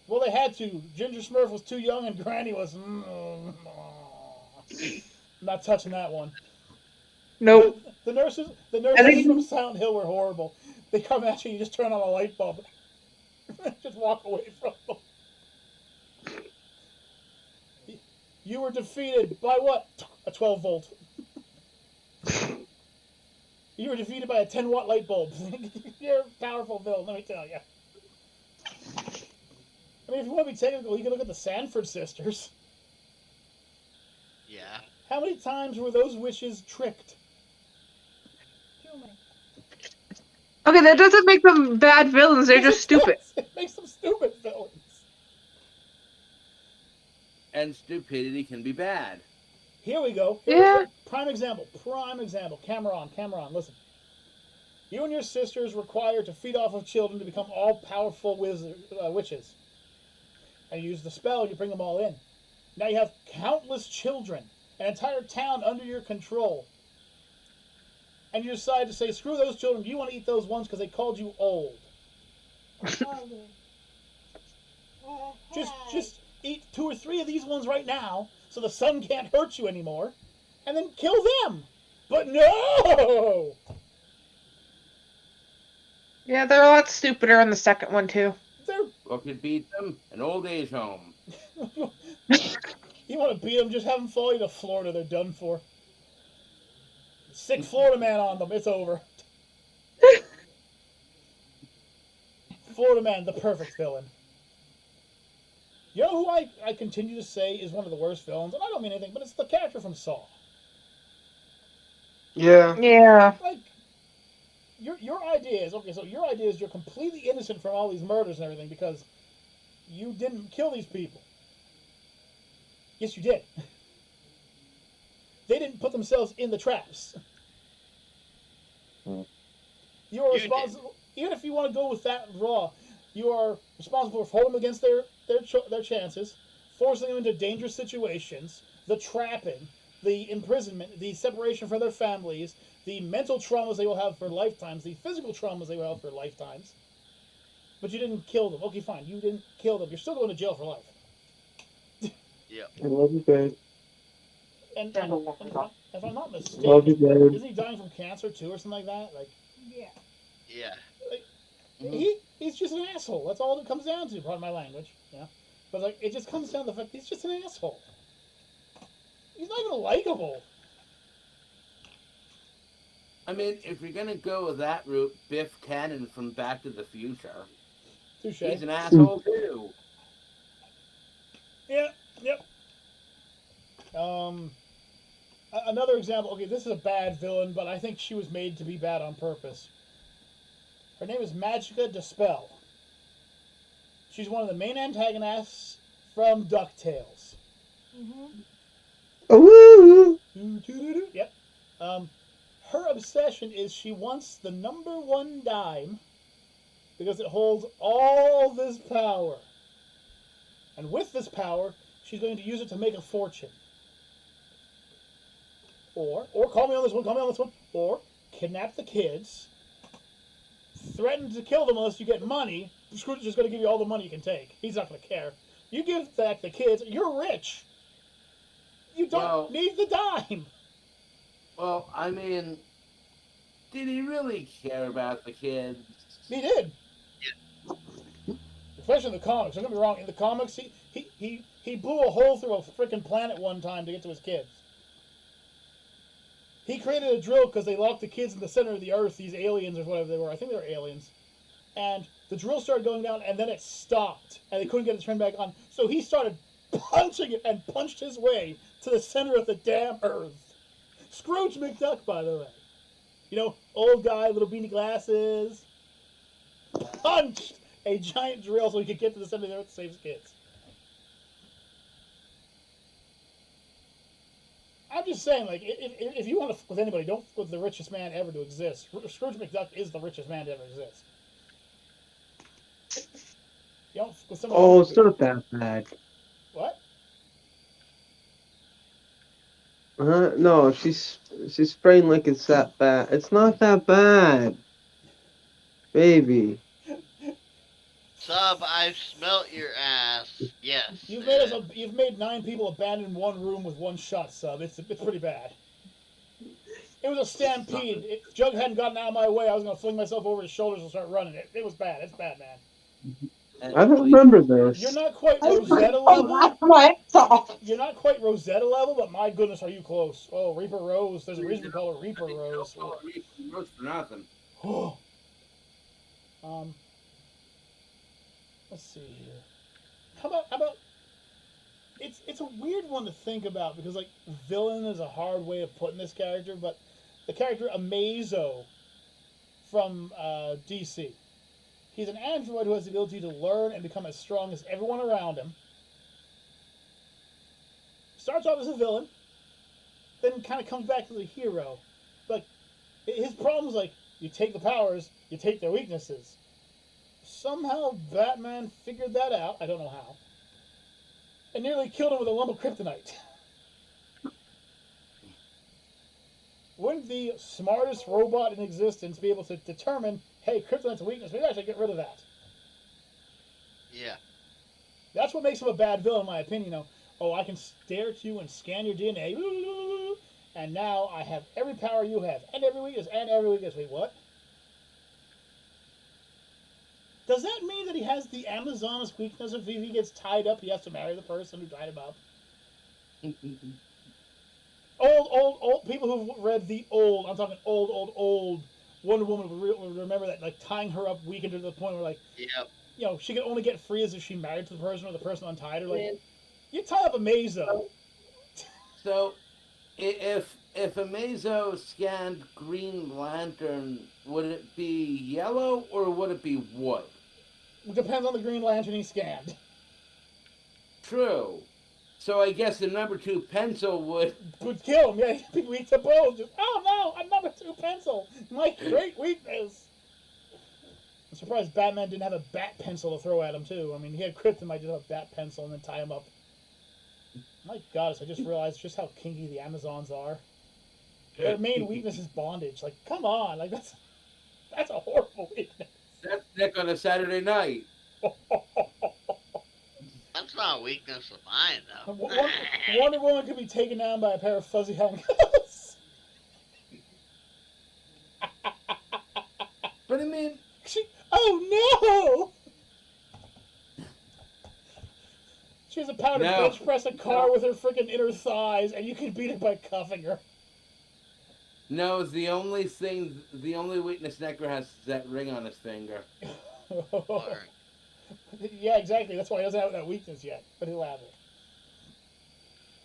Well, they had to. Ginger Smurf was too young, and Granny was. Not touching that one. Nope. The nurses from Silent Hill were horrible. They come at you, you just turn on a light bulb. Just walk away from them. You were defeated by what? A 12 volt. You were defeated by a 10-watt light bulb. You're a powerful villain, let me tell you. I mean, if you want to be technical, you can look at the Sanford sisters. Yeah. How many times were those witches tricked? Too many. Okay, that doesn't make them bad villains. They're just stupid. It makes them stupid villains. And stupidity can be bad. Here we go. Yeah. Prime example. Camera on. Listen. You and your sisters required to feed off of children to become all-powerful witches. And you use the spell, you bring them all in. Now you have countless children, an entire town under your control. And you decide to say, screw those children, you want to eat those ones because they called you old. Just eat 2 or 3 of these ones right now, so the sun can't hurt you anymore, and then kill them. But no! Yeah, they're a lot stupider on the second one, too. What could beat them? An old age home. You want to beat them, just have them follow you to Florida. They're done for. Sick Florida man on them. It's over. Florida man, the perfect villain. You know who I continue to say is one of the worst villains? And I don't mean anything, but it's the character from Saw. Yeah. Yeah. Like, your idea is, okay, so your idea is you're completely innocent from all these murders and everything because you didn't kill these people. Yes, you did. They didn't put themselves in the traps. You are responsible, even if you want to go with that raw, you are responsible for holding them against their chances, forcing them into dangerous situations, the trapping, the imprisonment, the separation from their families, the mental traumas they will have for lifetimes, the physical traumas they will have for lifetimes. But you didn't kill them. Okay, fine, you didn't kill them. You're still going to jail for life. Yep. I love you guys. And if I'm not mistaken, Love you guys. isn't he dying from cancer too, or something like that? Like, Yeah. Yeah. he's just an asshole. That's all it comes down to. Pardon my language. Yeah, but like, it just comes down to the fact he's just an asshole. He's not even likable. I mean, if you're gonna go with that route, Biff Tannen from Back to the Future, Touche. he's an asshole too. Yeah. Yep. Another example. Okay, this is a bad villain, but I think she was made to be bad on purpose. Her name is Magica Dispel. She's one of the main antagonists from DuckTales. Woo! Yep. Her obsession is she wants the number one dime because it holds all this power. And with this power, she's going to use it to make a fortune. Or call me on this one, or kidnap the kids, threaten to kill them unless you get money. Scrooge is just going to give you all the money you can take. He's not going to care. You give back the kids, you're rich. You don't need the dime. Well, I mean, did he really care about the kids? He did. Especially in the comics. Don't get me wrong. In the comics, he blew a hole through a freaking planet one time to get to his kids. He created a drill because they locked the kids in the center of the earth, these aliens or whatever they were. I think they were aliens. And the drill started going down, and then it stopped, and they couldn't get it to turn back on. So he started punching it and punched his way to the center of the damn earth. Scrooge McDuck, by the way. You know, old guy, little beanie glasses. Punched a giant drill so he could get to the center of the earth to save his kids. I'm just saying, like, if you want to fuck with anybody, don't fuck with the richest man ever to exist. Scrooge McDuck is the richest man to ever exist. You don't fuck with somebody. Oh, it's not that bad. What? No, she's spraying like it's that bad. It's not that bad, baby. Sub, I've smelt your ass. Yes. You've made 9 people abandon one room with one shot, Sub. It's pretty bad. It was a stampede. If Jug hadn't gotten out of my way, I was gonna fling myself over his shoulders and start running. It was bad. It's bad, man. I don't remember this. You're not quite Rosetta level. You're not quite Rosetta level, but my goodness, are you close? Oh, Reaper Rose. There's a reason we call her Reaper Rose. Reaper Rose for nothing. Oh. Let's see here. How about? It's a weird one to think about because like villain is a hard way of putting this character, but the character Amazo from DC. He's an android who has the ability to learn and become as strong as everyone around him. Starts off as a villain, then kind of comes back as a hero. Like, his problem is like, you take the powers, you take their weaknesses. Somehow Batman figured that out, I don't know how, and nearly killed him with a lump of kryptonite. Wouldn't the smartest robot in existence be able to determine, hey, kryptonite's a weakness, maybe I should get rid of that? Yeah. That's what makes him a bad villain, in my opinion. You know, oh, I can stare at you and scan your DNA, and now I have every power you have, and every weakness, and every weakness. Wait, what? Does that mean that he has the Amazoness weakness? If he gets tied up, he has to marry the person who tied him up? Old people who've read I'm talking old Wonder Woman would remember that, like, tying her up weakened her to the point where, like, Yep. you know, she could only get free as if she married to the person or the person untied her. Like, you tie up Amazo. So, if Amazo scanned Green Lantern, would it be yellow or would it be wood? It depends on the Green Lantern he scanned. True. So I guess the number 2 pencil would kill him. Yeah, he'd be weak to both. Just, oh no, a number 2 pencil. My great weakness. I'm surprised Batman didn't have a bat pencil to throw at him too. I mean, he had kryptonite, just have a bat pencil and then tie him up. My goddess, I just realized just how kinky the Amazons are. Their main weakness is bondage. Like, come on, like that's a horrible weakness. That's Nick on a Saturday night. That's not not a weakness of mine, though. Wonder Woman could be taken down by a pair of fuzzy handcuffs. But I mean, Oh no! She has the power to No. bench press a car with her freaking inner thighs, and you can beat it by cuffing her. no, the only weakness Necro has is that ring on his finger. Or, Yeah, exactly. That's why he doesn't have that weakness yet, but he'll have it.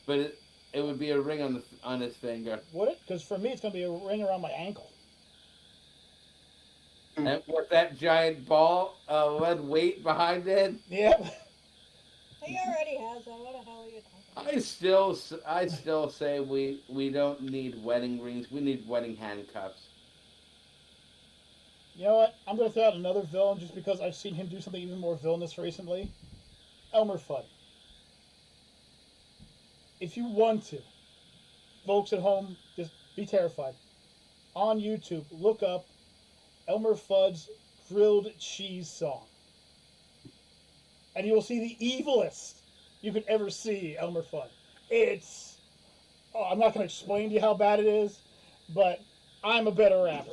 But it would be a ring on his finger. Would it? Because for me, it's going to be a ring around my ankle. And with that giant ball, lead weight behind it, Yep. He already has that. What the hell are you talking I still say we don't need wedding rings. We need wedding handcuffs. You know what? I'm going to throw out another villain just because I've seen him do something even more villainous recently. Elmer Fudd. If you want to, folks at home, just be terrified. On YouTube, look up Elmer Fudd's grilled cheese song. And you will see the evilest you could ever see Elmer Fudd. It's... Oh, I'm not going to explain to you how bad it is, but I'm a better rapper.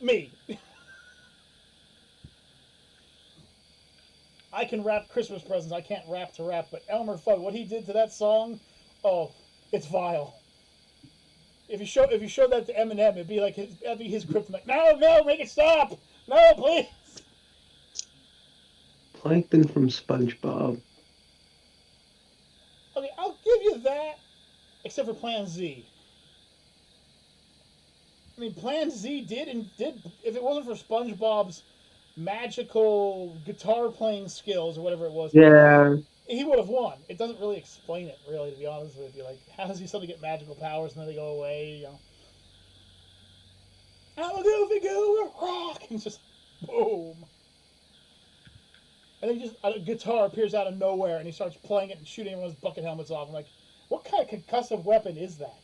Me. I can rap Christmas presents. I can't rap to rap, but Elmer Fudd, what he did to that song, oh, it's vile. If you showed that to Eminem, it'd be like that'd be his kryptonite. No, make it stop. No, please. Plankton from SpongeBob. Okay, I'll give you that, except for Plan Z. I mean, Plan Z did if it wasn't for SpongeBob's magical guitar playing skills or whatever it was, Yeah. he would have won. It doesn't really explain it, really, to be honest with you. Like, how does he suddenly get magical powers and then they go away? You know, I'm a goofy goober rock. And it's just boom, and then just a guitar appears out of nowhere and he starts playing it and shooting everyone's bucket helmets off. I'm like, what kind of concussive weapon is that?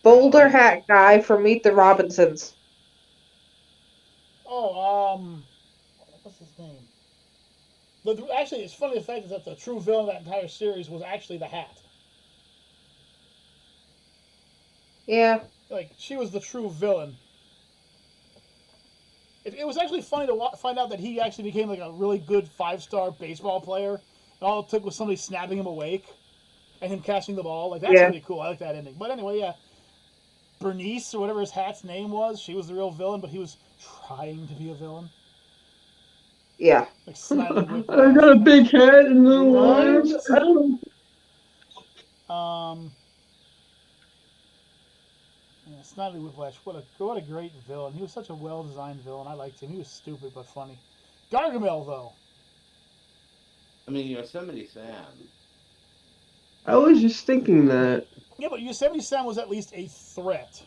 Boulder hat guy from Meet the Robinsons. Oh, what's his name? Actually, it's funny the fact that the true villain of that entire series was actually the Hat. Yeah. Like, she was the true villain. It was actually funny to find out that he actually became like a really good 5-star baseball player, and all it took was somebody snapping him awake and him catching the ball. Like, that's pretty cool. I like that ending. But anyway, yeah. Bernice, or whatever his Hat's name was, she was the real villain, but he was trying to be a villain. Yeah. Like, Snidely I Whiplash. got a big head and little arms. Yeah, Snidely Whiplash, what a great villain. He was such a well-designed villain. I liked him. He was stupid but funny. Gargamel, though. I mean, Yosemite Sam. I was just thinking that. Yeah, but Yosemite Sam was at least a threat.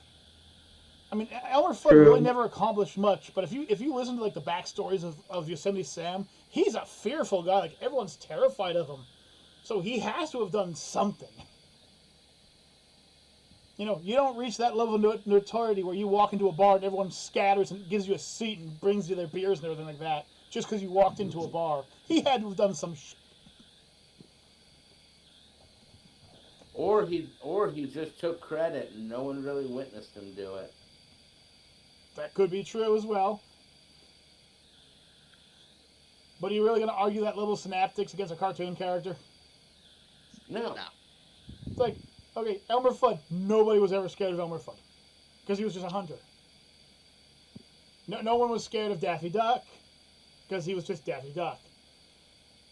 I mean, Elmer Fudd True. really never accomplished much, but if you listen to like the backstories of Yosemite Sam, he's a fearful guy. Like, everyone's terrified of him. So he has to have done something. You know, you don't reach that level of notoriety where you walk into a bar and everyone scatters and gives you a seat and brings you their beers and everything like that just because you walked into a bar. He had to have done some shit. Or he just took credit and no one really witnessed him do it. That could be true as well. But are you really going to argue that level of synaptics against a cartoon character? No. It's like, okay, Elmer Fudd. Nobody was ever scared of Elmer Fudd because he was just a hunter. No one was scared of Daffy Duck because he was just Daffy Duck.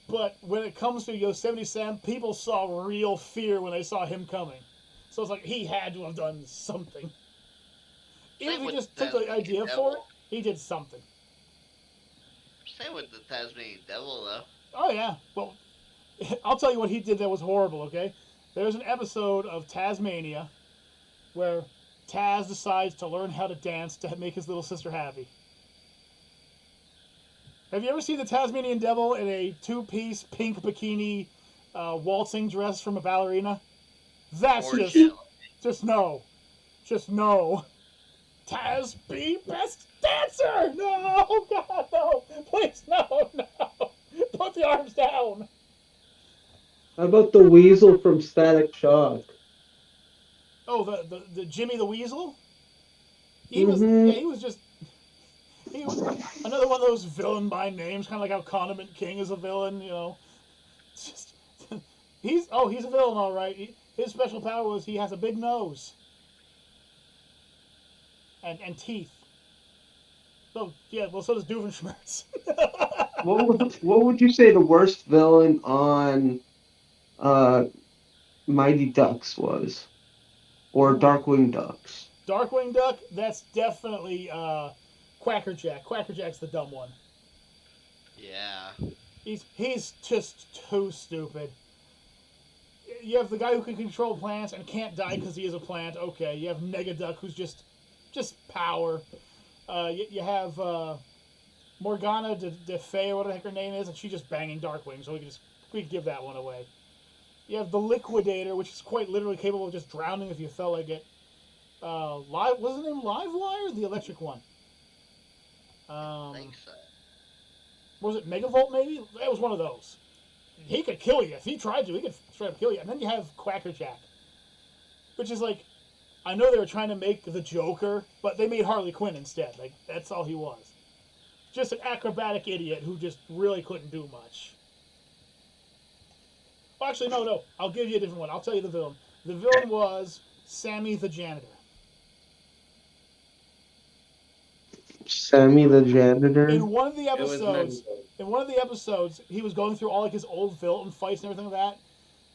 But when it comes to Yosemite Sam, people saw real fear when they saw him coming. So it's like he had to have done something. Even if he just took the idea for it, he did something. Same with the Tasmanian Devil, though. Oh, yeah. Well, I'll tell you what he did that was horrible, okay? There's an episode of Tasmania where Taz decides to learn how to dance to make his little sister happy. Have you ever seen the Tasmanian Devil in a 2-piece pink bikini waltzing dress from a ballerina? That's just no. Just no. Taz be best dancer! No, God, no! Please, no, no! Put the arms down! How about the weasel from Static Shock? Oh, the Jimmy the Weasel? He was, yeah, Mm-hmm. he was just, he was another one of those villain by names, kind of like how Condiment King is a villain, you know. It's just, he's a villain, all right. His special power was he has a big nose. And teeth. So, yeah, well, so does Doofenshmirtz. What would you say the worst villain on uh Mighty Ducks was? Or Ooh. Darkwing Ducks? Darkwing Duck, that's definitely Quackerjack. Quackerjack's the dumb one. Yeah. He's just too stupid. You have the guy who can control plants and can't die because he is a plant. Okay, you have Negaduck who's just power. You have Morgana de Fey or whatever the heck her name is, and she's just banging Darkwing. So we can give that one away. You have the Liquidator, which is quite literally capable of just drowning if you felt like it. Was his name Livewire? The electric one. I think so. Was it Megavolt maybe? It was one of those. He could kill you if he tried to. He could straight up kill you. And then you have Quackerjack, which is like, I know they were trying to make the Joker, but they made Harley Quinn instead. Like that's all he was. Just an acrobatic idiot who just really couldn't do much. Well, actually, no. I'll give you a different one. I'll tell you the villain. The villain was Sammy the Janitor. Sammy the Janitor? In one of the It was episodes, he was going through all like his old villain fights and everything like that,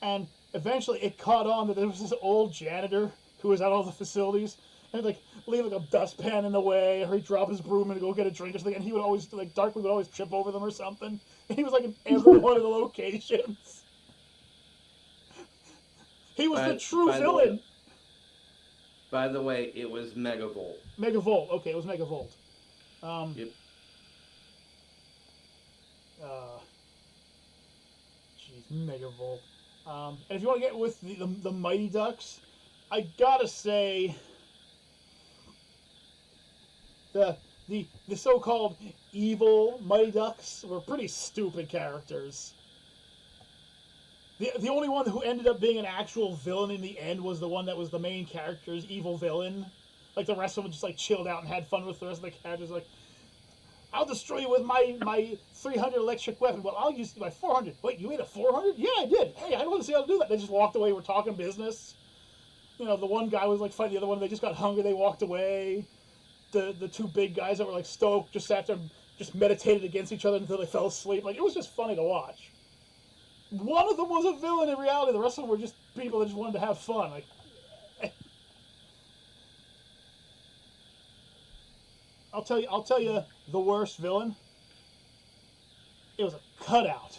and eventually it caught on that there was this old janitor who was at all the facilities, and he'd, like leave like a dustpan in the way, or he'd drop his broom and go get a drink or something, and he would always Darkwing would always trip over them or something. And he was like in every one of the locations. He was the true villain. By the way, it was Megavolt. Megavolt. Okay, it was Megavolt. Yep. Jeez, Megavolt. And if you want to get with the Mighty Ducks, I gotta say the so-called evil Mighty Ducks were pretty stupid characters. The only one who ended up being an actual villain in the end was the one that was the main character's evil villain. Like the rest of them just like chilled out and had fun with the rest of the characters. Like, I'll destroy you with my 300 electric weapon. Well, I'll use my 400. Wait, you made a 400? Yeah, I did. Hey, I want to see how to do that. They just walked away. We're talking business. You know, the one guy was like fighting the other one. They just got hungry. They walked away. The two big guys that were like stoked just sat there and just meditated against each other until they fell asleep. Like, it was just funny to watch. One of them was a villain in reality. The rest of them were just people that just wanted to have fun. Like, I'll tell you the worst villain. It was a cutout.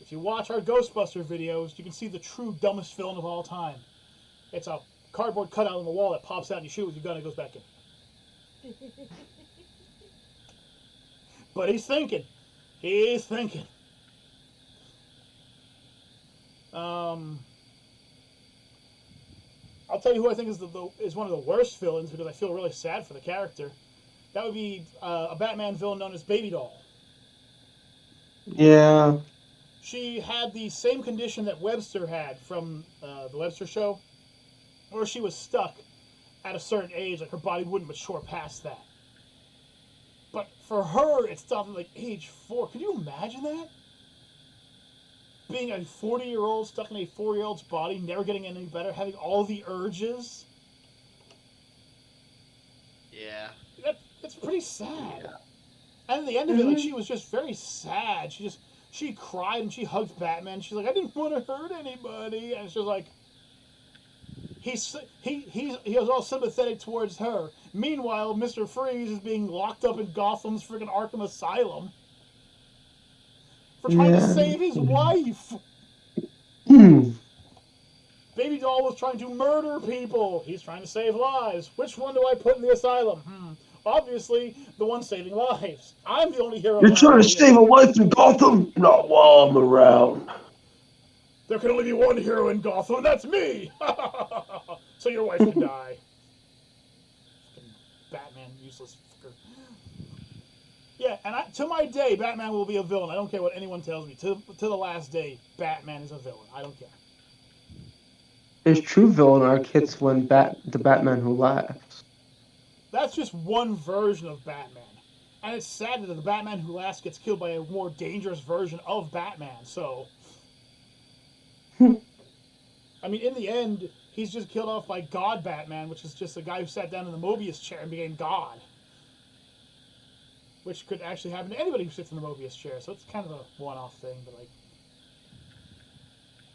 If you watch our Ghostbuster videos, you can see the true dumbest villain of all time. It's a cardboard cutout on the wall that pops out and you shoot it with your gun and it goes back in. But he's thinking. He's thinking. I'll tell you who I think is one of the worst villains because I feel really sad for the character. That would be a Batman villain known as Baby Doll. Yeah. She had the same condition that Webster had from the Webster show, where she was stuck at a certain age, like her body wouldn't mature past that. But for her, it stopped at like age 4. Can you imagine that? Being a 40-year-old stuck in a 4-year-old's body, never getting any better, having all the urges. Yeah. That's pretty sad. Yeah. And at the end of it, like, she was just very sad. She cried and she hugged Batman. She's like, I didn't want to hurt anybody. And it's just like, he was all sympathetic towards her. Meanwhile, Mr. Freeze is being locked up in Gotham's freaking Arkham Asylum for trying to save his wife. Baby Doll was trying to murder people. He's trying to save lives. Which one do I put in the asylum? Obviously, the one saving lives. I'm the only hero. You're trying to save a life in Gotham? Not while I'm around. There can only be one hero in Gotham, and that's me! So your wife can die. useless fucker. Yeah, and to my day, Batman will be a villain. I don't care what anyone tells me. To the last day, Batman is a villain. I don't care. His true villain arc hits when the Batman Who Laughs. That's just one version of Batman. And it's sad that the Batman Who Laughs gets killed by a more dangerous version of Batman, so... I mean, in the end, he's just killed off by God Batman, which is just a guy who sat down in the Mobius chair and became God. Which could actually happen to anybody who sits in the Mobius chair, so it's kind of a one-off thing, but like...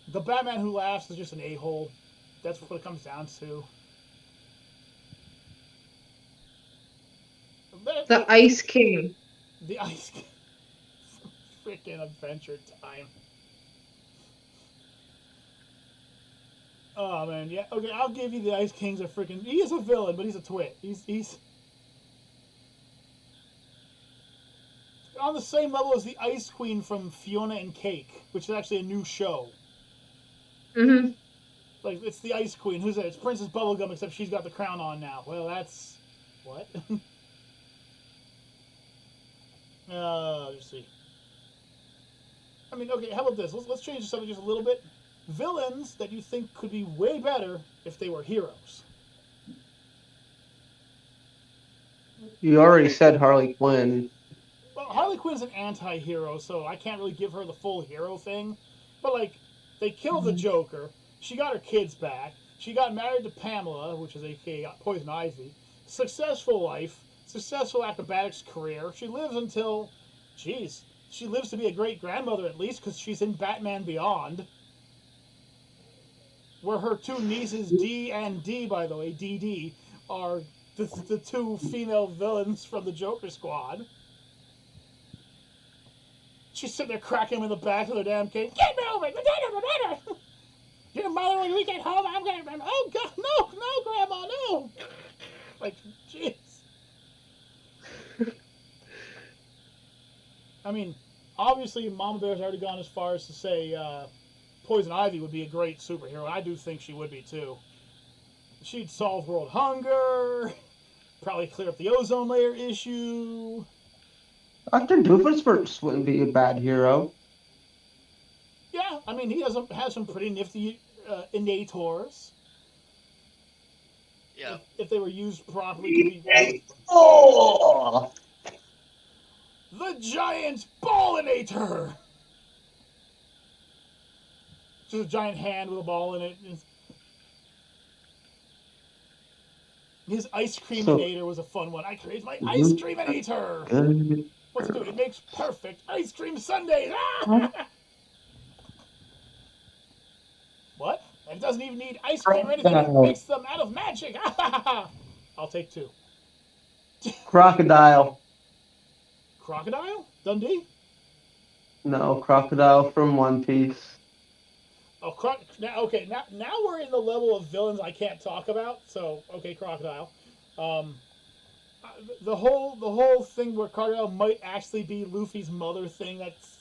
The Batman Who Laughs is just an a-hole. That's what it comes down to. The Ice King. The Ice King. Freaking Adventure Time. Oh man, yeah. Okay, I'll give you the Ice King's a freaking. He is a villain, but he's a twit. He's on the same level as the Ice Queen from Fiona and Cake, which is actually a new show. Mm-hmm. Like, it's the Ice Queen. Who's that? It's Princess Bubblegum, except she's got the crown on now. Well, that's... What? Let's see. I mean, okay, how about this? Let's change the subject just a little bit. Villains that you think could be way better if they were heroes. You already said Harley Quinn. Well, Harley Quinn's an anti-hero, so I can't really give her the full hero thing. But, like, they killed the Joker. She got her kids back. She got married to Pamela, which is a.k.a. Poison Ivy. Successful life. Successful acrobatics career. She lives until... Jeez. She lives to be a great-grandmother at least, because she's in Batman Beyond. Where her two nieces, D and D, by the way, DD, are the two female villains from the Joker squad. She's sitting there cracking them in the back of their damn cage. Get moving! Your mother, when we get home, I'm gonna... Oh, God, no, Grandma, no! Like, jeez. I mean, obviously, Mama Bear's already gone as far as to say Poison Ivy would be a great superhero. I do think she would be, too. She'd solve world hunger, probably clear up the ozone layer issue. Dr. Doofenshmirtz wouldn't be a bad hero. Yeah, I mean, he has some pretty nifty innators. Yeah. If they were used properly to be... Oh! The giant ballinator! Just a giant hand with a ball in it. His ice creaminator was a fun one. I created my ice creaminator! What's it do? It makes perfect ice cream sundaes! What? And it doesn't even need ice cream or anything. It makes them out of magic! I'll take two. Crocodile. Crocodile? Dundee? No, Crocodile from One Piece. Oh, now we're in the level of villains I can't talk about. So, okay, Crocodile. The whole thing where Crocodile might actually be Luffy's mother thing, that's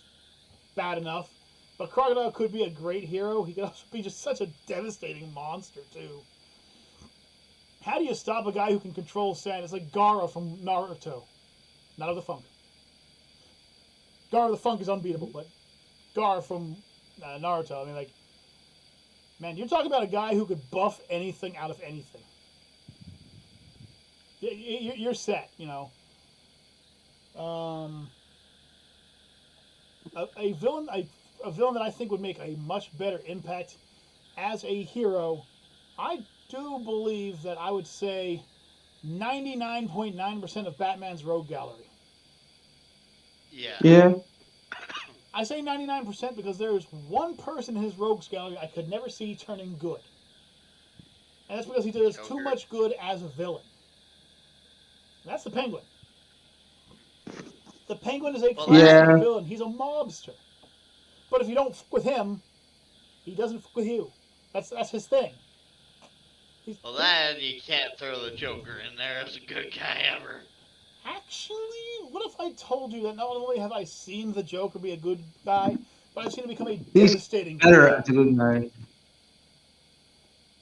bad enough. But Crocodile could be a great hero. He could also be just such a devastating monster, too. How do you stop a guy who can control sand? It's like Gaara from Naruto. Not of the Funk. Gaara of the Funk is unbeatable, but Gaara from Naruto, I mean, like, man, you're talking about a guy who could buff anything out of anything. You're set, you know. A villain that I think would make a much better impact as a hero, I do believe that I would say 99.9% of Batman's rogue gallery. Yeah. I say 99% because there is one person in his rogues gallery I could never see turning good. And that's because he does too much good as a villain. And that's the Penguin. The Penguin is a classic villain. He's a mobster. But if you don't fuck with him, he doesn't fuck with you. That's his thing. Well, then you can't throw the Joker in there as a good guy ever. Actually, what if I told you that not only have I seen the Joker be a good guy, but I've seen him become a devastating Better good as a good guy.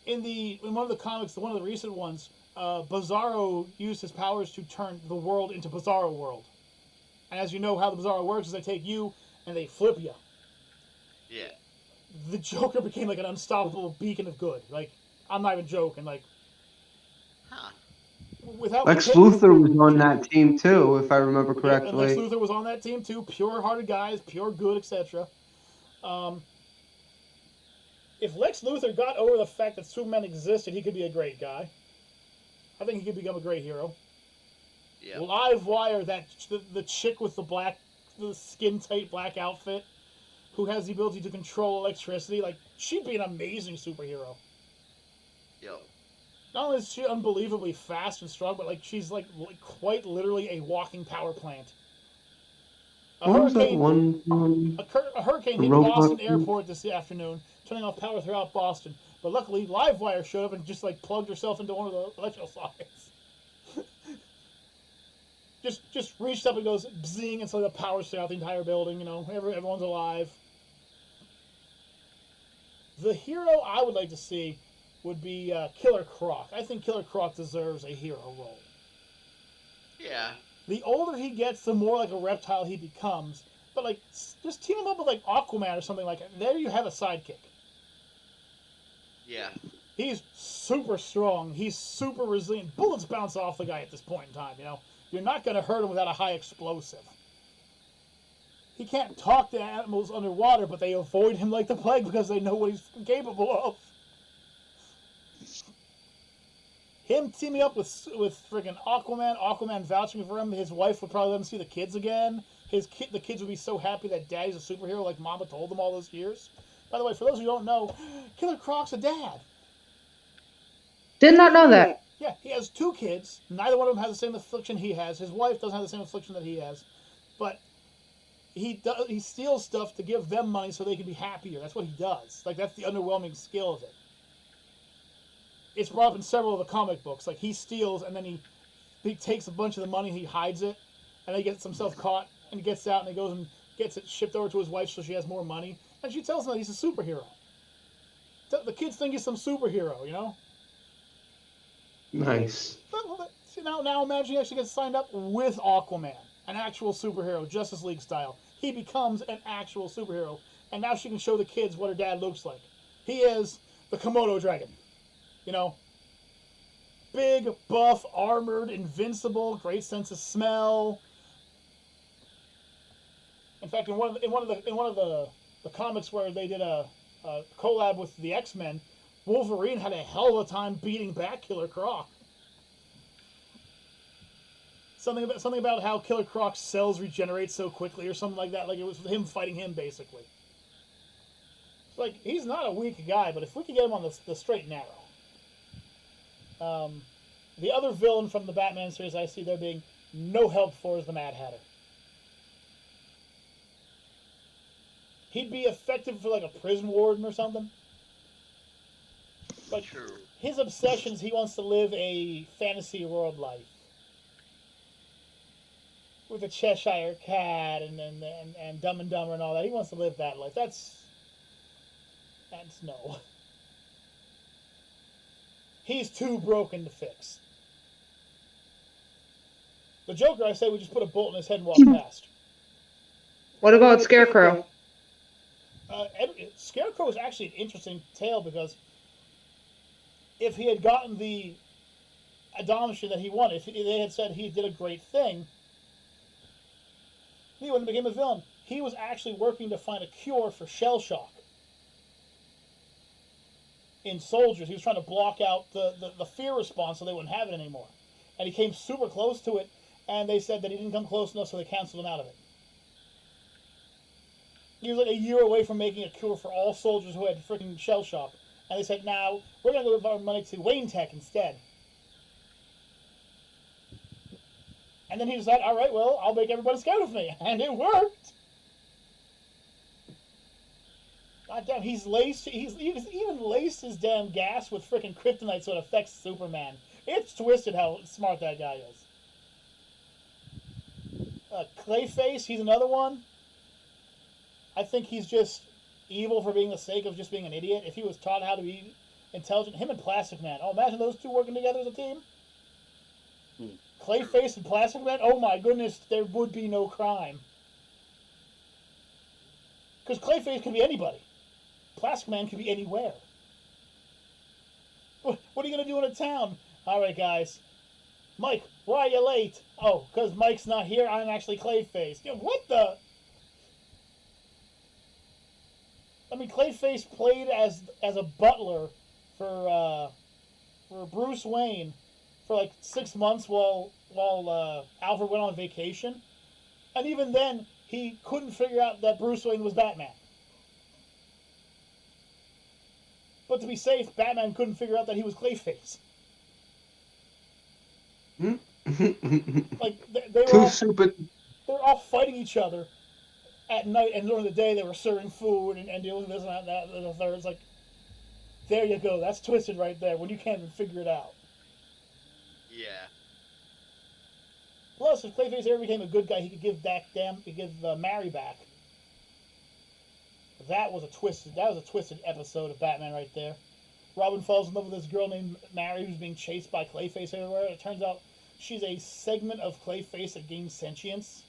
in one of the comics, one of the recent ones, Bizarro used his powers to turn the world into Bizarro World. And as you know, how the Bizarro works is they take you and they flip you. Yeah. The Joker became like an unstoppable beacon of good. Like, I'm not even joking. Like, Huh. without Lex Luthor was on that team too, if I remember Yep, and Lex correctly. Luthor was on that team too. Pure-hearted guys, pure good, etc. If Lex Luthor got over the fact that Superman existed, he could be a great guy. I think he could become a great hero. Yeah. Livewire, the chick with the skin tight black outfit, who has the ability to control electricity, like, she'd be an amazing superhero. Yo. Not only is she unbelievably fast and strong, but like she's like quite literally a walking power plant. What was that one? A hurricane The hit robot Boston thing? Airport this afternoon, turning off power throughout Boston. But luckily, Livewire showed up and just like plugged herself into one of the electrical sockets. just reached up and goes bzing, and so the power stayed out the entire building. You know, everyone's alive. The hero I would like to see would be Killer Croc. I think Killer Croc deserves a hero role. Yeah. The older he gets, the more like a reptile he becomes. But like, just team him up with like Aquaman or something like that. There you have a sidekick. Yeah. He's super strong. He's super resilient. Bullets bounce off the guy at this point in time. You know, you're not going to hurt him without a high explosive. He can't talk to animals underwater, but they avoid him like the plague because they know what he's capable of. Him teaming up with friggin' Aquaman vouching for him, his wife would probably let him see the kids again. The kids would be so happy that Daddy's a superhero like Mama told them all those years. By the way, for those who don't know, Killer Croc's a dad. Did not know that. Yeah, he has 2 kids. Neither one of them has the same affliction he has. His wife doesn't have the same affliction that he has. But he steals stuff to give them money so they can be happier. That's what he does. Like, that's the underwhelming skill of it. It's brought up in several of the comic books. Like, he steals and then he takes a bunch of the money and he hides it, and then he gets himself caught and he gets out and he goes and gets it shipped over to his wife so she has more money, and she tells him that he's a superhero. The kids think he's some superhero, you know. Nice. But see, now imagine he actually gets signed up with Aquaman, an actual superhero, Justice League style. He becomes an actual superhero, and now she can show the kids what her dad looks like. He is the Komodo dragon. You know, big, buff, armored, invincible, great sense of smell. In fact, in one of the comics where they did a collab with the X-Men, Wolverine had a hell of a time beating back Killer Croc. Something about how Killer Croc's cells regenerate so quickly, or something like that. Like it was him fighting him, basically. Like, he's not a weak guy, but if we could get him on the straight and narrow. The other villain from the Batman series I see there being no help for is the Mad Hatter. He'd be effective for like a prison warden or something. But True. his obsessions, he wants to live a fantasy world life. With a Cheshire Cat and Dumb and Dumber and all that. He wants to live that life. That's no. He's too broken to fix. The Joker, I say we just put a bolt in his head and walk past. What about Scarecrow? Scarecrow is actually an interesting tale because if he had gotten the admonition that he wanted, if they had said he did a great thing, he wouldn't have become a villain. He was actually working to find a cure for shell shock in soldiers. He was trying to block out the fear response so they wouldn't have it anymore. And he came super close to it, and they said that he didn't come close enough, so they canceled him out of it. He was like a year away from making a cure for all soldiers who had freaking shell shock. And they said, now, we're going to give our money to Wayne Tech instead. And then he decided, all right, well, I'll make everybody scared of me. And it worked. God damn, he's even laced his damn gas with freaking kryptonite so it affects Superman. It's twisted how smart that guy is. Clayface, he's another one. I think he's just evil for being the sake of just being an idiot. If he was taught how to be intelligent. Him and Plastic Man. Oh, imagine those two working together as a team. Clayface and Plastic Man. Oh my goodness, there would be no crime. Because Clayface can be anybody. Plastic Man can be anywhere. What are you gonna do in a town? All right, guys. Mike, why are you late? Oh, because Mike's not here. I'm actually Clayface. What the? I mean, Clayface played as a butler for Bruce Wayne for like 6 months while Alfred went on vacation, and even then he couldn't figure out that Bruce Wayne was Batman. But to be safe, Batman couldn't figure out that he was Clayface. Like they were Too all, stupid. they're all fighting each other at night, and during the day they were serving food and doing this and that and the third. It's like, there you go. That's twisted right there when you can't even figure it out. Yeah. Plus, if Clayface ever became a good guy, he could give Mary back. That was a twisted episode of Batman right there. Robin falls in love with this girl named Mary who's being chased by Clayface everywhere. It turns out she's a segment of Clayface that gains sentience.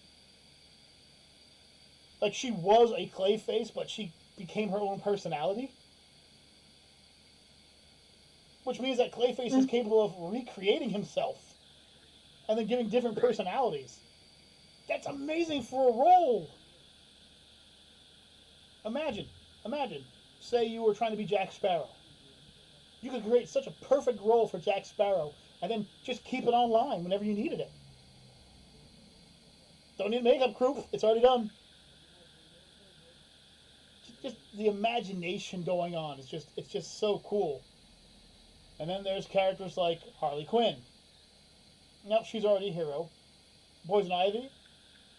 Like, she was a Clayface, but she became her own personality. Which means that Clayface is capable of recreating himself and then giving different personalities. That's amazing for a role. Imagine, say you were trying to be Jack Sparrow. You could create such a perfect role for Jack Sparrow and then just keep it online whenever you needed it. Don't need makeup crew, it's already done. Just the imagination going on, it's just so cool. And then there's characters like Harley Quinn. Nope, she's already a hero. Poison Ivy,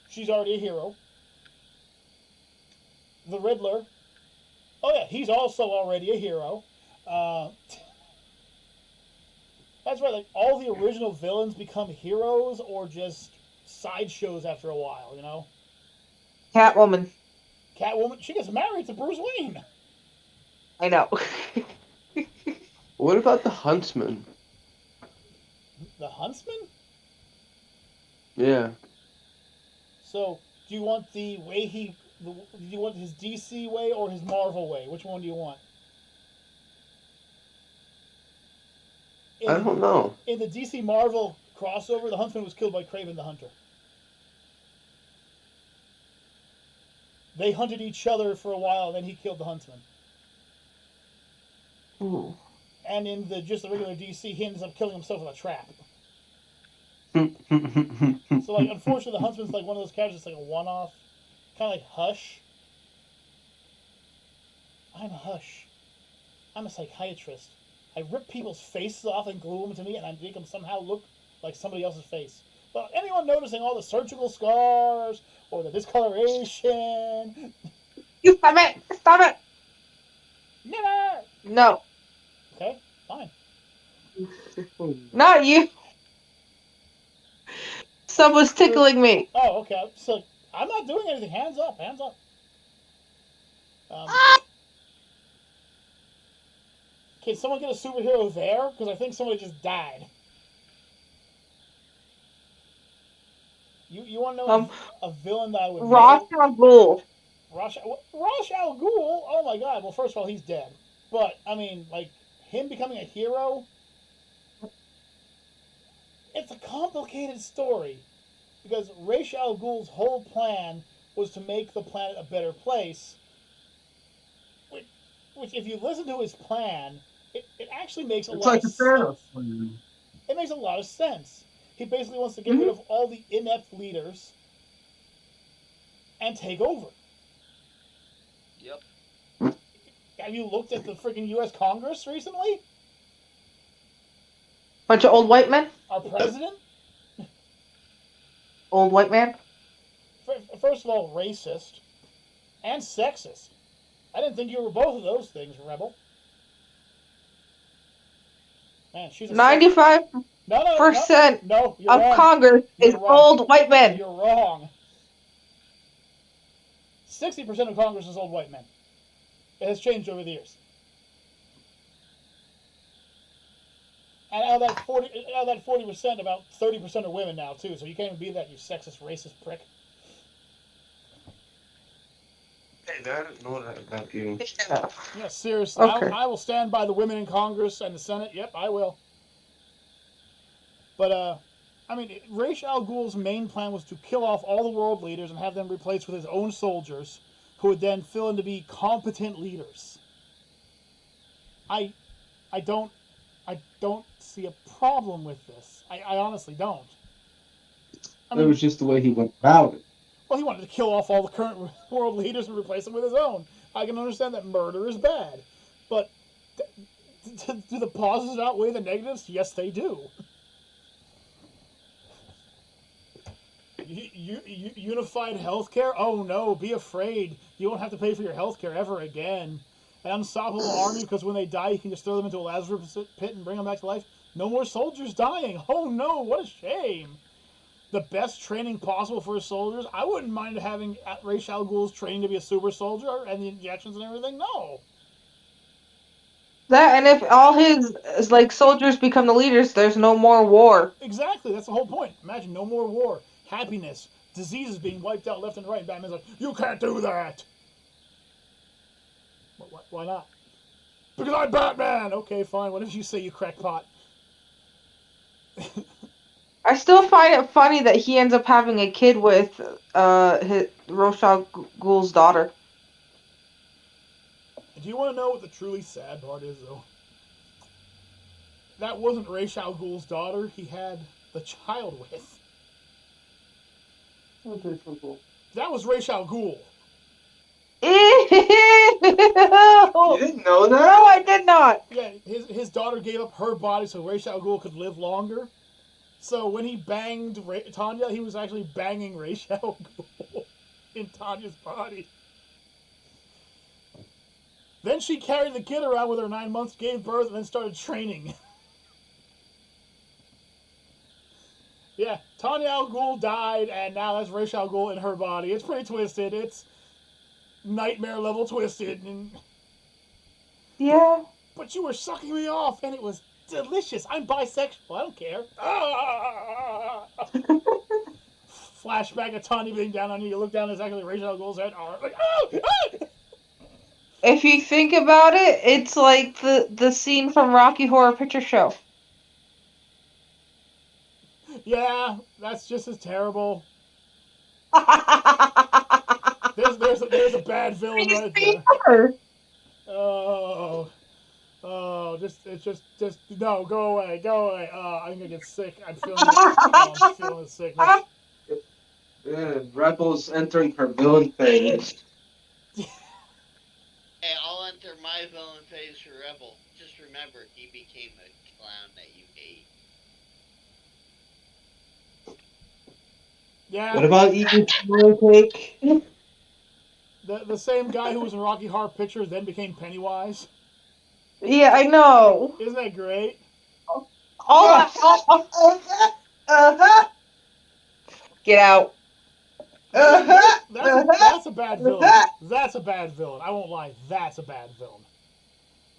she's already a hero. The Riddler, oh yeah, he's also already a hero. That's right, like all the original villains become heroes or just sideshows after a while, you know? Catwoman. Catwoman, she gets married to Bruce Wayne. I know. What about the Huntsman? The Huntsman? Yeah. So, do you want do you want his DC way or his Marvel way? Which one do you want? I don't know. In the DC Marvel crossover, the Huntsman was killed by Kraven the Hunter. They hunted each other for a while, and then he killed the Huntsman. Ooh. And in the regular DC, he ends up killing himself with a trap. So, like, unfortunately, the Huntsman's like one of those characters that's like a one-off. Kind of like Hush. I'm Hush. I'm a psychiatrist. I rip people's faces off and glue them to me, and I make them somehow look like somebody else's face. But anyone noticing all the surgical scars or the discoloration? You stop it! Stop it! Never! No. Okay, fine. Not you. Someone's tickling me. Oh, okay. So, I'm not doing anything. Hands up, hands up. Can someone get a superhero there? Because I think somebody just died. You want to know a villain that I would Ra's al Ghul. Ra's al Ghul? Oh my god. Well, first of all, he's dead. But, I mean, like, him becoming a hero? It's a complicated story. Because Ra's al Ghul's whole plan was to make the planet a better place. Which if you listen to his plan, it actually makes a lot of sense. It makes a lot of sense. He basically wants to get rid of all the inept leaders and take over. Yep. Have you looked at the freaking U.S. Congress recently? Bunch of old white men? Our president? Old white man? First of all, racist and sexist. I didn't think you were both of those things, Rebel. Man, she's a 95% no, you're of wrong. Congress is You're wrong. old white men. You're wrong. 60% of Congress is old white men. It has changed over the years. And out of that 40%, about 30% are women now too. So you can't even be that, you sexist, racist prick. Hey, I didn't know that about you. Yeah, seriously. Okay. I will stand by the women in Congress and the Senate. Yep, I will. But I mean, Ra's al Ghul's main plan was to kill off all the world leaders and have them replaced with his own soldiers, who would then fill in to be competent leaders. I don't see a problem with this. I honestly don't. I It mean, was just the way he went about it. well, he wanted to kill off all the current world leaders and replace them with his own. I can understand that murder is bad, but do the positives outweigh the negatives? Yes, they do. Unified healthcare? Oh no, be afraid. You won't have to pay for your healthcare ever again. An unstoppable army because when they die, you can just throw them into a Lazarus pit and bring them back to life. No more soldiers dying. Oh no, what a shame. The best training possible for his soldiers. I wouldn't mind having Ra's al Ghul's training to be a super soldier and the injections and everything. No. That, and if all his like soldiers become the leaders, there's no more war. Exactly, that's the whole point. Imagine no more war, happiness, diseases being wiped out left and right. And Batman's like, you can't do that. Why not? Because I'm Batman. Okay, fine. What if you say, you crackpot? I still find it funny that he ends up having a kid with his Ra's al Ghul's daughter. Do you want to know what the truly sad part is, though? That wasn't Ra's al Ghul's daughter he had the child with. That was Ra's al Ghul. Ew! You didn't know that? No, I did not. Yeah, his daughter gave up her body so Ra's al Ghul could live longer. So when he banged Tanya, he was actually banging Ra's al Ghul in Tanya's body. Then she carried the kid around with her 9 months, gave birth, and then started training. Yeah, Tanya al Ghul died, and now that's Ra's al Ghul in her body. It's pretty twisted. It's nightmare level twisted. Yeah. But you were sucking me off, and it was delicious. I'm bisexual. I don't care. Flashback of Tanya being down on you. You look down, it's actually Ra's al Ghul's head. Like, If you think about it, it's like the scene from Rocky Horror Picture Show. Yeah, that's just as terrible. There's a bad villain right there. Oh, just no, go away. I'm gonna get sick. I'm feeling the sickness. Yeah, Rebel's entering her villain phase. Hey, I'll enter my villain phase for Rebel. Just remember, he became a clown that you hate. Yeah. What about eating cake? The same guy who was in Rocky Horror Picture then became Pennywise. Yeah, I know. Isn't that great? Get out. That's a bad villain. That's a bad villain. I won't lie. That's a bad villain.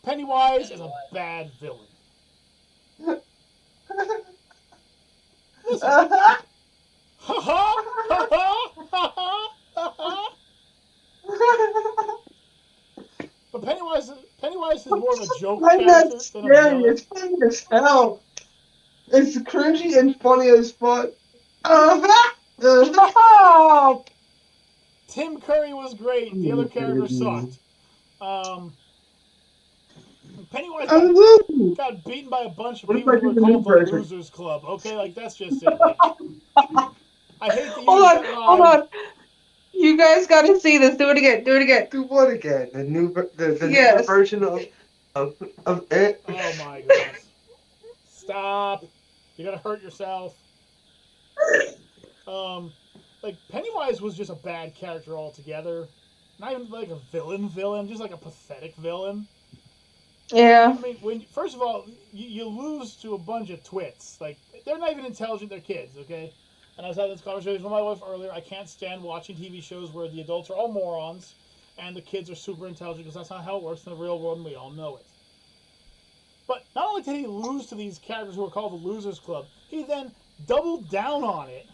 Pennywise is a bad villain. Listen. But Pennywise is more of a joke I'm character not than a scary. villain. It's funny as hell. It's cringy and funny as fuck. Tim Curry was great. The other characters sucked. Pennywise got beaten by a bunch of people who were called the Losers Club. Okay, like that's just it. Like, I hate to use that line. Hold on. You guys gotta see this. Do it again. Do what again? The new Yes. version of it. Oh my god. Stop. You're gonna hurt yourself. Like Pennywise was just a bad character altogether. Not even like a villain, just like a pathetic villain. Yeah. I mean, first of all, you lose to a bunch of twits. Like, they're not even intelligent, they're kids, okay? And I was having this conversation with my wife earlier. I can't stand watching TV shows where the adults are all morons and the kids are super intelligent because that's not how it works in the real world and we all know it. But not only did he lose to these characters who are called the Losers Club, he then doubled down on it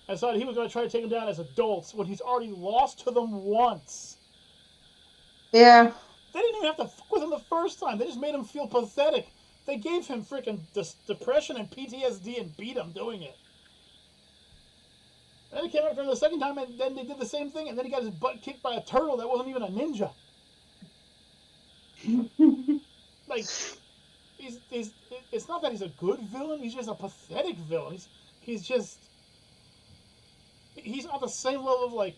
and decided he was going to try to take them down as adults when he's already lost to them once. Yeah. They didn't even have to fuck with him the first time. They just made him feel pathetic. They gave him freaking depression and PTSD and beat him doing it. And then he came after him the second time, and then they did the same thing, and then he got his butt kicked by a turtle that wasn't even a ninja. Like, it's not that he's a good villain, he's just a pathetic villain. He's on the same level of like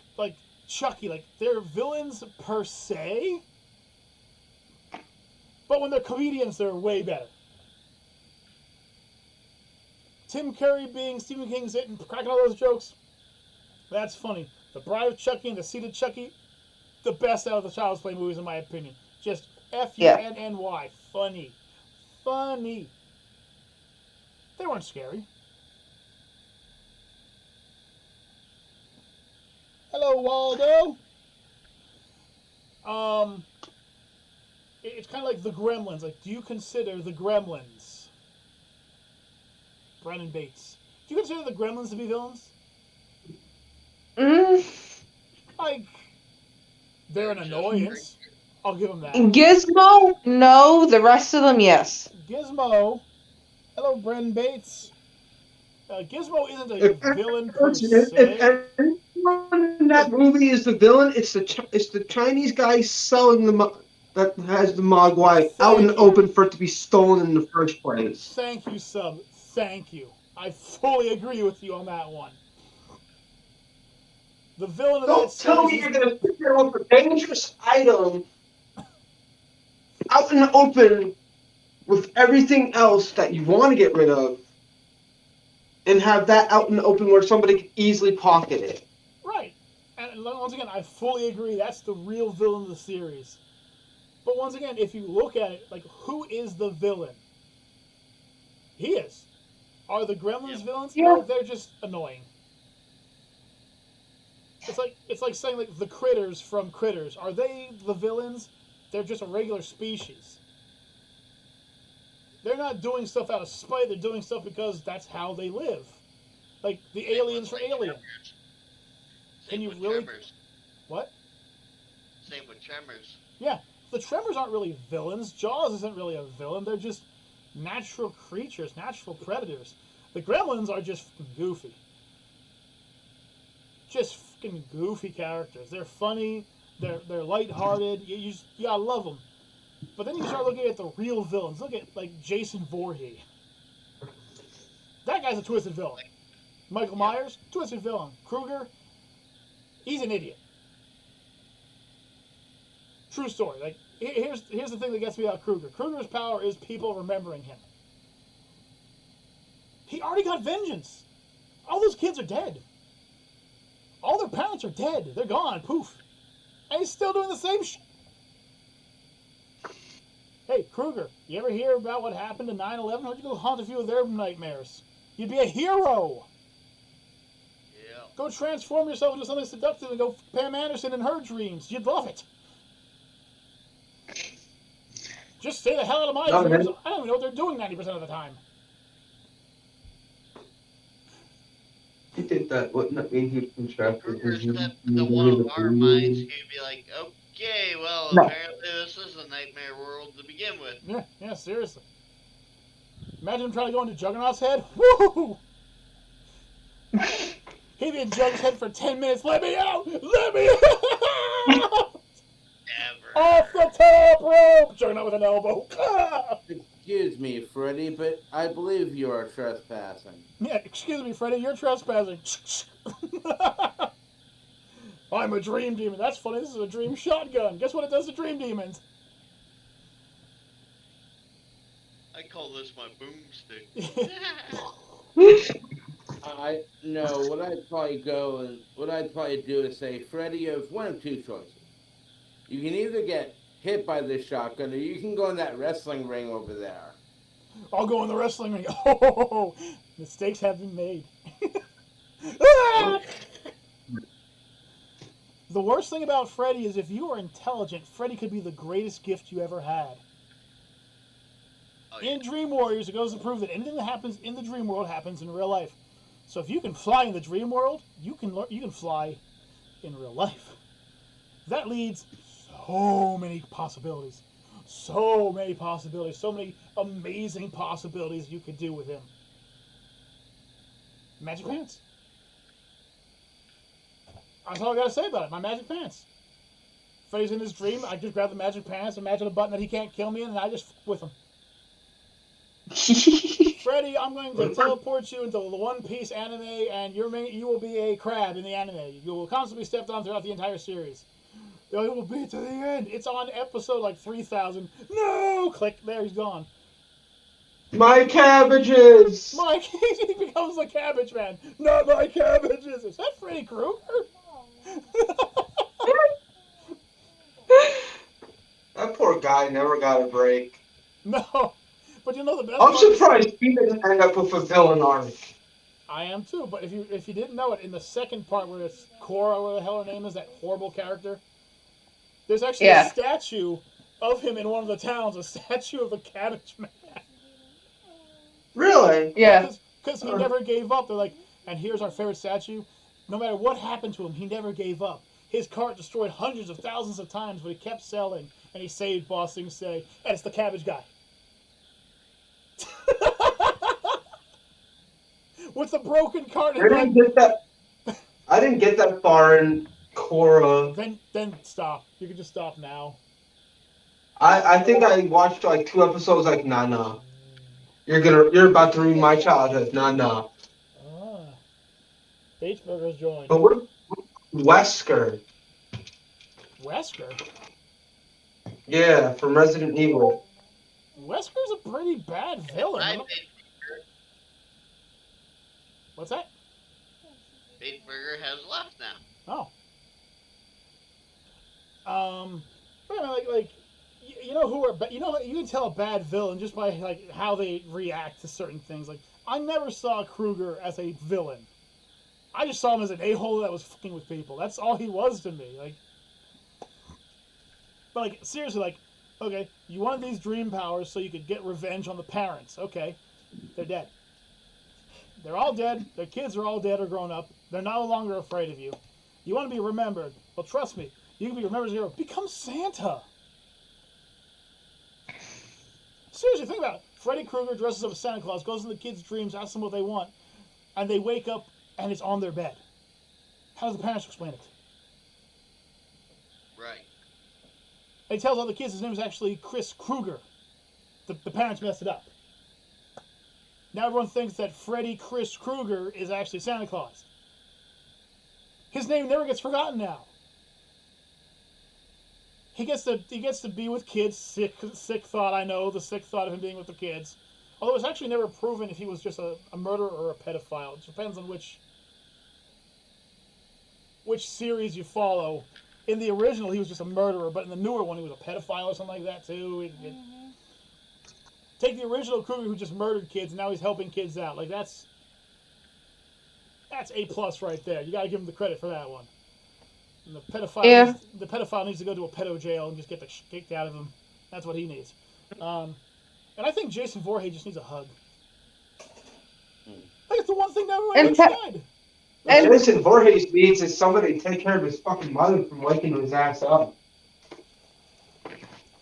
Chucky. Like, they're villains per se, but when they're comedians, they're way better. Tim Curry being Stephen King's it and cracking all those jokes, that's funny. The Bride of Chucky and The Seed of Chucky, the best out of the Child's Play movies in my opinion. Just Funny. Funny. They weren't scary. Hello, Waldo. It's kind of like the Gremlins. Like, do you consider the Gremlins? Brandon Bates. Do you consider the Gremlins to be villains? Like, they're an annoyance. I'll give them that. Gizmo? No. The rest of them, yes. Gizmo. Hello, Brandon Bates. Gizmo isn't a villain per se. If anyone in that movie is the villain, it's the Chinese guy selling that has the Mogwai out in the open for it to be stolen in the first place. Thank you, Sub. Thank you. I fully agree with you on that one. The villain of Don't that tell me you're going to sit there with a dangerous item out in the open with everything else that you want to get rid of and have that out in the open where somebody can easily pocket it. Right. And once again, I fully agree. That's the real villain of the series. But once again, if you look at it, like, who is the villain? He is. Are the Gremlins villains? Yeah. No, they're just annoying. It's like saying, like, the Critters from Critters. Are they the villains? They're just a regular species. They're not doing stuff out of spite. They're doing stuff because that's how they live. Like the aliens for Alien. Can you really? Tremors. What? Same with Tremors. Yeah, the Tremors aren't really villains. Jaws isn't really a villain. They're just natural creatures, natural predators. The Gremlins are just goofy. Just fucking goofy characters. They're funny. They're lighthearted. You gotta love them. But then you start looking at the real villains. Look at, like, Jason Voorhees. That guy's a twisted villain. Michael Myers, twisted villain. Krueger, he's an idiot. True story. Like, here's the thing that gets me about Krueger. Krueger's power is people remembering him. He already got vengeance. All those kids are dead. All their parents are dead. They're gone. Poof. And he's still doing the same shit. Hey, Krueger, you ever hear about what happened in 9/11? Why don't you go haunt a few of their nightmares? You'd be a hero. Yeah. Go transform yourself into something seductive and go Pam Anderson in her dreams. You'd love it. Just stay the hell out of my dreams. I don't even know what they're doing 90% of the time. You think that wouldn't that mean he'd contract with Krueger's his the one of our minds. He'd be like, okay, well, No. apparently this is a nightmare world to begin with. Yeah, seriously. Imagine him trying to go into Juggernaut's head. Woo! He'd be in Jug's head for 10 minutes. Let me out! Let me out! Ever. Off the top rope! Juggernaut with an elbow. Ah! Excuse me, Freddy, but I believe you are trespassing. Yeah, excuse me, Freddy, you're trespassing. I'm a dream demon. That's funny. This is a dream shotgun. Guess what it does to dream demons? I call this my boomstick. What I'd probably do is say, Freddy, you have one of two choices. You can either get hit by this shotgun, or you can go in that wrestling ring over there. I'll go in the wrestling ring. Oh, mistakes have been made. Ah! The worst thing about Freddy is if you are intelligent, Freddy could be the greatest gift you ever had. Oh yeah. In Dream Warriors, it goes to prove that anything that happens in the dream world happens in real life. So if you can fly in the dream world, you can fly in real life. That leads so many possibilities. So many possibilities. So many amazing possibilities you could do with him. Magic pants. That's all I gotta say about it. My magic pants. Freddy's in his dream. I just grab the magic pants, imagine a button that he can't kill me in, and I just f with him. Freddy, I'm going to teleport you into the One Piece anime, and you will be a crab in the anime. You will constantly be stepped on throughout the entire series. It will be to the end. It's on episode like 3,000. No! Click. There, he's gone. My cabbages! Mike, he becomes the Cabbage Man. Not my cabbages. Is that Freddy Krueger? That poor guy never got a break. No. But you know the best I'm part is- surprised he didn't end up with a villain arc. I am too, but if you didn't know it, in the second part where it's Cora, whatever the hell her name is, that horrible character, there's actually a statue of him in one of the towns, a statue of the Cabbage Man. Really? Yeah. Because he never gave up. They're like, and here's our favorite statue. No matter what happened to him, he never gave up. His cart destroyed hundreds of thousands of times, but he kept selling, and he saved Boss Thing Say, and it's the Cabbage Guy. With the broken cart. I didn't get that. I didn't get that far in Korra. Then stop. You can just stop now. I think I watched like 2 episodes. Like, nah. You're about to ruin my childhood. Nah. Ah. H-Burger's joined. But what? Wesker. Wesker? Yeah, from Resident Evil. Wesker's a pretty bad villain. I huh? What's that? Big Burger has left now. Oh. But I mean, like, you know who are, you know, you can tell a bad villain just by like how they react to certain things. Like, I never saw Krueger as a villain. I just saw him as an a-hole that was fucking with people. That's all he was to me. Like, but like seriously, like, okay, you wanted these dream powers so you could get revenge on the parents. Okay, they're dead. They're all dead. Their kids are all dead or grown up. They're no longer afraid of you. You want to be remembered? Well, trust me, you can be remembered as a hero. Become Santa. Seriously, think about it. Freddy Krueger dresses up as Santa Claus, goes in the kids' dreams, asks them what they want, and they wake up and it's on their bed. How does the parents explain it? Right. And he tells all the kids his name is actually Chris Krueger. The parents messed it up. Now everyone thinks that Freddy Chris Krueger is actually Santa Claus. His name never gets forgotten now. He gets to be with kids. Sick thought, I know, the sick thought of him being with the kids. Although it's actually never proven if he was just a murderer or a pedophile. It depends on which series you follow. In the original, he was just a murderer, but in the newer one, he was a pedophile or something like that too. Take the original Krueger who just murdered kids, and now he's helping kids out. Like that's A+ right there. You gotta give him the credit for that one. And the pedophile needs to go to a pedo jail and just get the kicked out of him. That's what he needs. And I think Jason Voorhees just needs a hug. Like it's the one thing that everyone said. And Jason Voorhees needs is somebody to take care of his fucking mother from waking his ass up.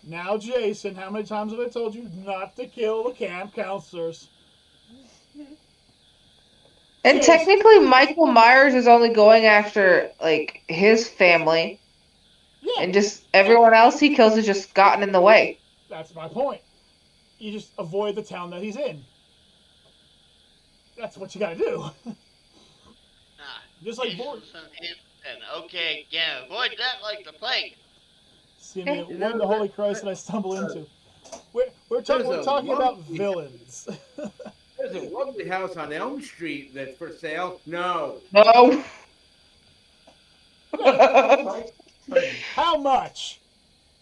Now, Jason, how many times have I told you not to kill the camp counselors? And technically, Michael Myers is only going after, like, his family. Yeah. And just everyone else he kills has just gotten in the way. That's my point. You just avoid the town that he's in. That's what you gotta do. Just like Okay, yeah, avoid that like the plague. See me avoid the Holy Christ that I stumble into. We're talking about villains. There's a lovely house on Elm Street that's for sale. No. No. How much?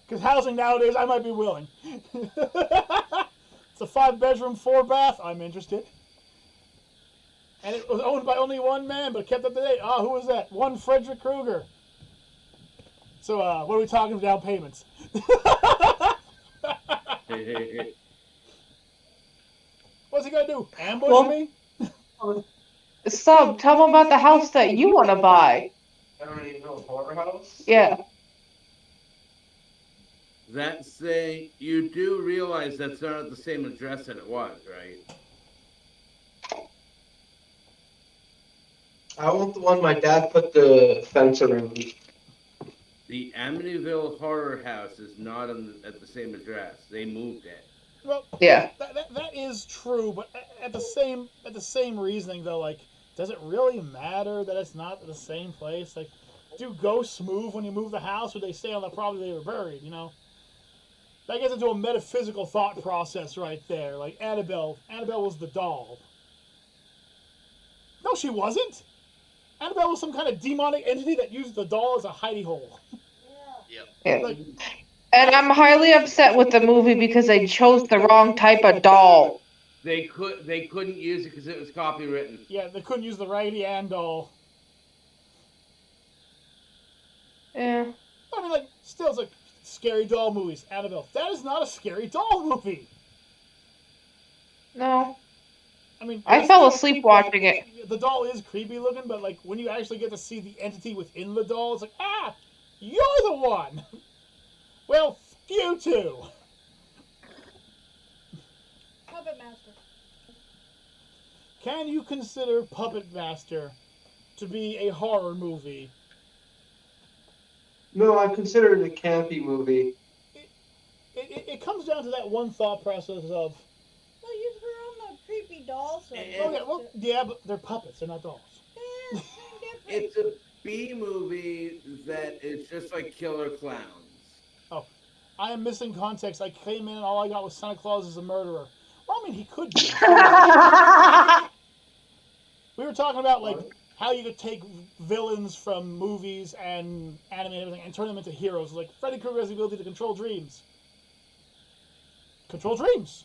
Because housing nowadays, I might be willing. It's a 5-bedroom, 4-bath. I'm interested. And it was owned by only one man, but it kept up to date. Who was that? One Frederick Krueger. So, what are we talking about down payments? What's he gonna do? Ambush Well- me? Sub, tell them about the house that you want to buy. Amityville Horror House? Yeah. That say you do realize that's not at the same address that it was, right? I want the one my dad put the fence around. The Amityville Horror House is not at the same address. They moved it. Well, Yeah. that is true, but at the same reasoning though, like, does it really matter that it's not the same place? Like, do ghosts move when you move the house, or they stay on the property they were buried? You know, that gets into a metaphysical thought process right there. Like Annabelle was the doll. No, she wasn't. Annabelle was some kind of demonic entity that used the doll as a hidey hole. Yep. Yeah. Like, And I'm highly upset with the movie because they chose the wrong type of doll. They couldn't use it because it was copywritten. yeah, they couldn't use the Raggedy Ann doll. Yeah. I mean, like, still, it's like scary doll movies. Annabelle. That is not a scary doll movie. No. I mean, I fell asleep watching it. The doll is creepy looking, but like when you actually get to see the entity within the doll, it's like, ah, you're the one. Well, f you too. Puppet Master. Can you consider Puppet Master to be a horror movie? No, I consider it a campy movie. It comes down to that one thought process of, Well, you threw on the creepy doll, so. yeah, but they're puppets, they're not dolls. Eh, different. It's a B movie that is just like Killer Clowns. I am missing context. I came in and all I got was Santa Claus is a murderer. Well, I mean, he could be. We were talking about, like, how you could take villains from movies and anime and everything and turn them into heroes. Like, Freddy Krueger has the ability to control dreams. Control dreams.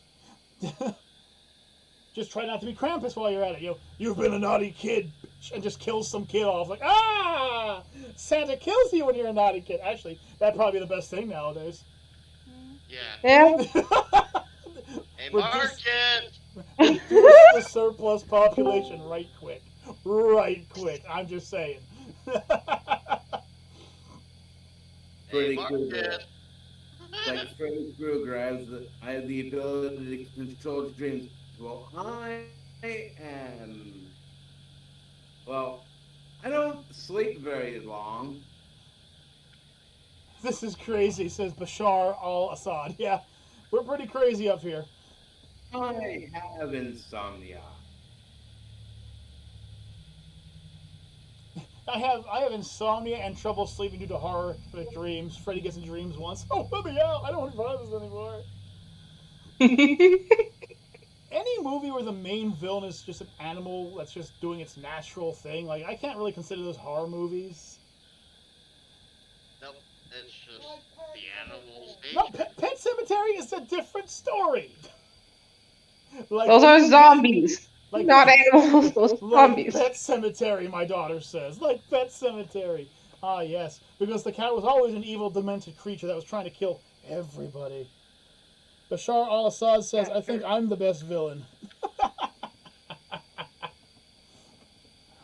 Just try not to be Krampus while you're at it. You've been a naughty kid, bitch, and just kills some kid off. Like, ah! Santa kills you when you're a naughty kid. Actually, that'd probably be the best thing nowadays. Yeah. Yeah. Hey, market! Reduce the surplus population right quick. Right quick. I'm just saying. Hey, Pretty market! Like Freddy Krueger, I have the ability to control dreams. Well, I am. Well, I don't sleep very long. This is crazy, says Bashar al-Assad. Yeah, we're pretty crazy up here. I have insomnia. I have insomnia and trouble sleeping due to horror dreams. Freddy gets in dreams once. Oh, let me out! I don't want to try this anymore. Any movie where the main villain is just an animal that's just doing its natural thing, like, I can't really consider those horror movies. Nope, it's just the animals. No, Pet Cemetery is a different story. Like, Those are zombies. like, Not animals, those like zombies. Pet Cemetery, my daughter says. Like Pet Cemetery. Ah, yes, because the cat was always an evil, demented creature that was trying to kill everybody. Bashar al-Assad says, I think I'm the best villain.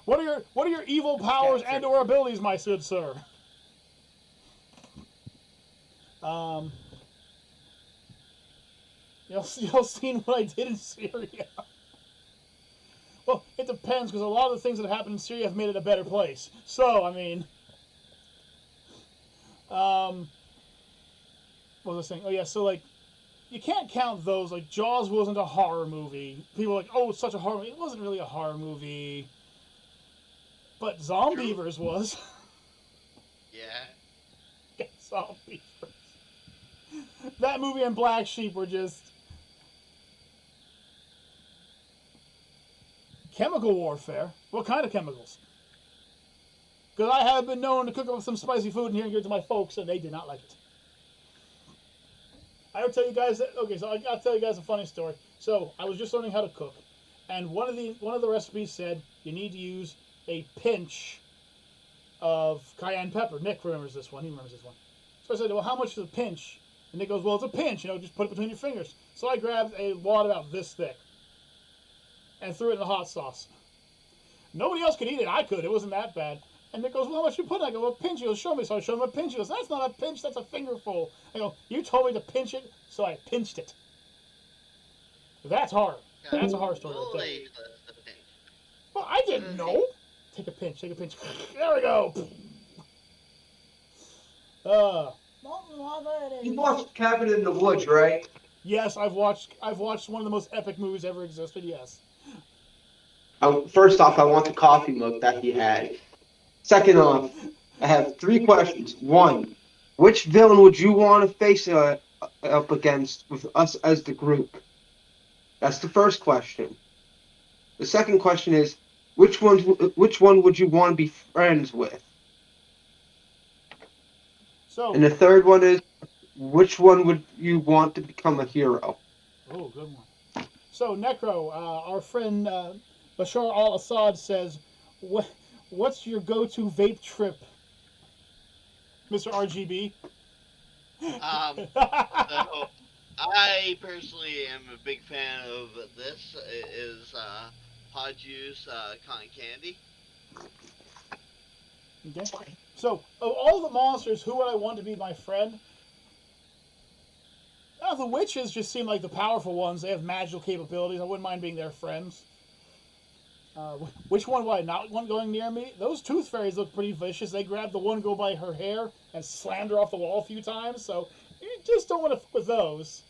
What are your evil powers and or abilities, my good sir? Y'all seen what I did in Syria? Well, it depends, because a lot of the things that happened in Syria have made it a better place. So, I mean, what was I saying? Oh yeah, so like, you can't count those. Like, Jaws wasn't a horror movie. People are like, oh, it's such a horror movie. It wasn't really a horror movie. But Zombievers was. Yeah. Zombievers. That movie and Black Sheep were just chemical warfare. What kind of chemicals? Because I have been known to cook up some spicy food in here and give it to my folks, and they did not like it. I would tell you guys that. Okay, so I'll tell you guys a funny story. So I was just learning how to cook, and one of the recipes said you need to use a pinch of cayenne pepper. Nick remembers this one. He remembers this one. So I said, well, how much is a pinch? And Nick goes, well, it's a pinch. Just put it between your fingers. So I grabbed a wad about this thick. and threw it in the hot sauce. Nobody else could eat it. I could. It wasn't that bad. And Nick goes, well, how much you put in? I go, well, pinch. He goes, show me. So I show him a pinch. He goes, that's not a pinch. That's a fingerful. I go, you told me to pinch it, so I pinched it. That's hard. That's a horror story right there. Bully the pinch. Well, I didn't know. Take a pinch. Take a pinch. There we go. Molten lava it You is. watched Cabin in the Woods, right? Yes, I've watched one of the most epic movies ever existed. Yes. First off, I want the coffee mug that he had. Second off, I have 3 questions. 1, which villain would you want to face up against with us as the group? That's the first question. The second question is, which one would you want to be friends with? So. And the third one is, which one would you want to become a hero? Oh, good one. So, Necro, our friend Bashar al-Assad says, what's your go-to vape trip, Mr. RGB? So I personally am a big fan of this. It is pod juice, cotton candy. Okay. So, of all the monsters, who would I want to be my friend? The witches just seem like the powerful ones. They have magical capabilities. I wouldn't mind being their friends. Which one would I not want going near me? Those tooth fairies look pretty vicious. They grabbed the one girl by her hair and slammed her off the wall a few times. So you just don't want to fuck with those.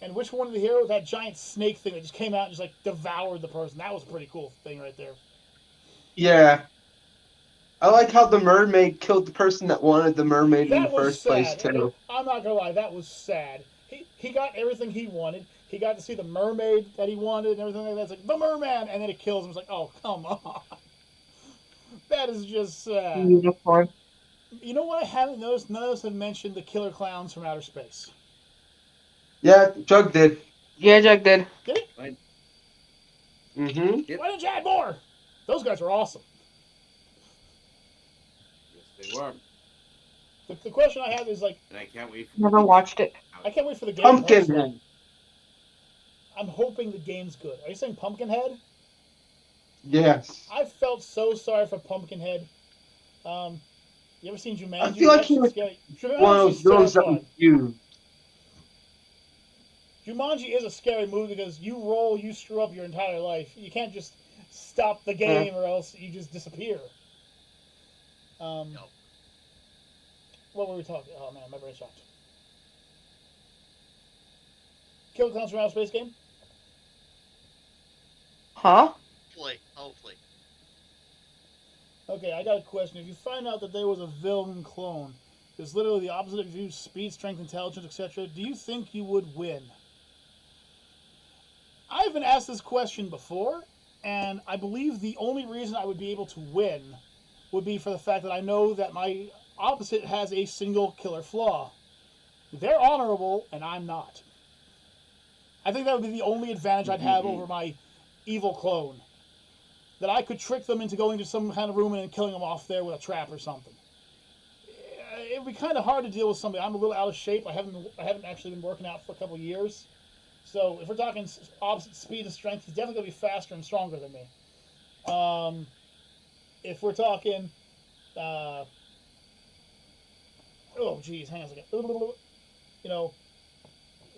And which one of the hero? That giant snake thing that just came out and just like devoured the person. That was a pretty cool thing right there. Yeah. I like how the mermaid killed the person that wanted the mermaid in the first place, too. I'm not gonna lie, that was sad. He got everything he wanted. He got to see the mermaid that he wanted and everything like that. It's like, the merman! And then it kills him. It's like, oh, come on. That is just sad. Unicorn. You know what I haven't noticed? None of us have mentioned the killer clowns from outer space. Yeah, Jug did. Yeah, Jug did. Did he? Mm-hmm. Yep. Why didn't you add more? Those guys were awesome. Yes, they were. The question I have is, like, And I can't wait. Never watched it. I can't wait for the game. Pumpkinhead. I'm hoping the game's good. Are you saying Pumpkinhead? Yes. I felt so sorry for Pumpkinhead. You ever seen Jumanji? I feel like he was one of those villains that was huge. Jumanji is a scary movie because you roll, you screw up your entire life. You can't just stop the game or else you just disappear. No. What were we talking? Oh man, my brain's shocked. Killer Clowns from Outer Space game? Huh? Hopefully. Okay, I got a question. If you find out that there was a villain clone, there's literally the opposite of you, speed, strength, intelligence, etc., do you think you would win? I've been asked this question before, and I believe the only reason I would be able to win would be for the fact that I know that my opposite has a single killer flaw. They're honorable, and I'm not. I think that would be the only advantage I'd have over my evil clone. That I could trick them into going to some kind of room and then killing them off there with a trap or something. It would be kind of hard to deal with somebody. I'm a little out of shape. I haven't actually been working out for a couple of years. So if we're talking opposite speed and strength, he's definitely going to be faster and stronger than me. If we're talking, oh geez, hang on a second. You know,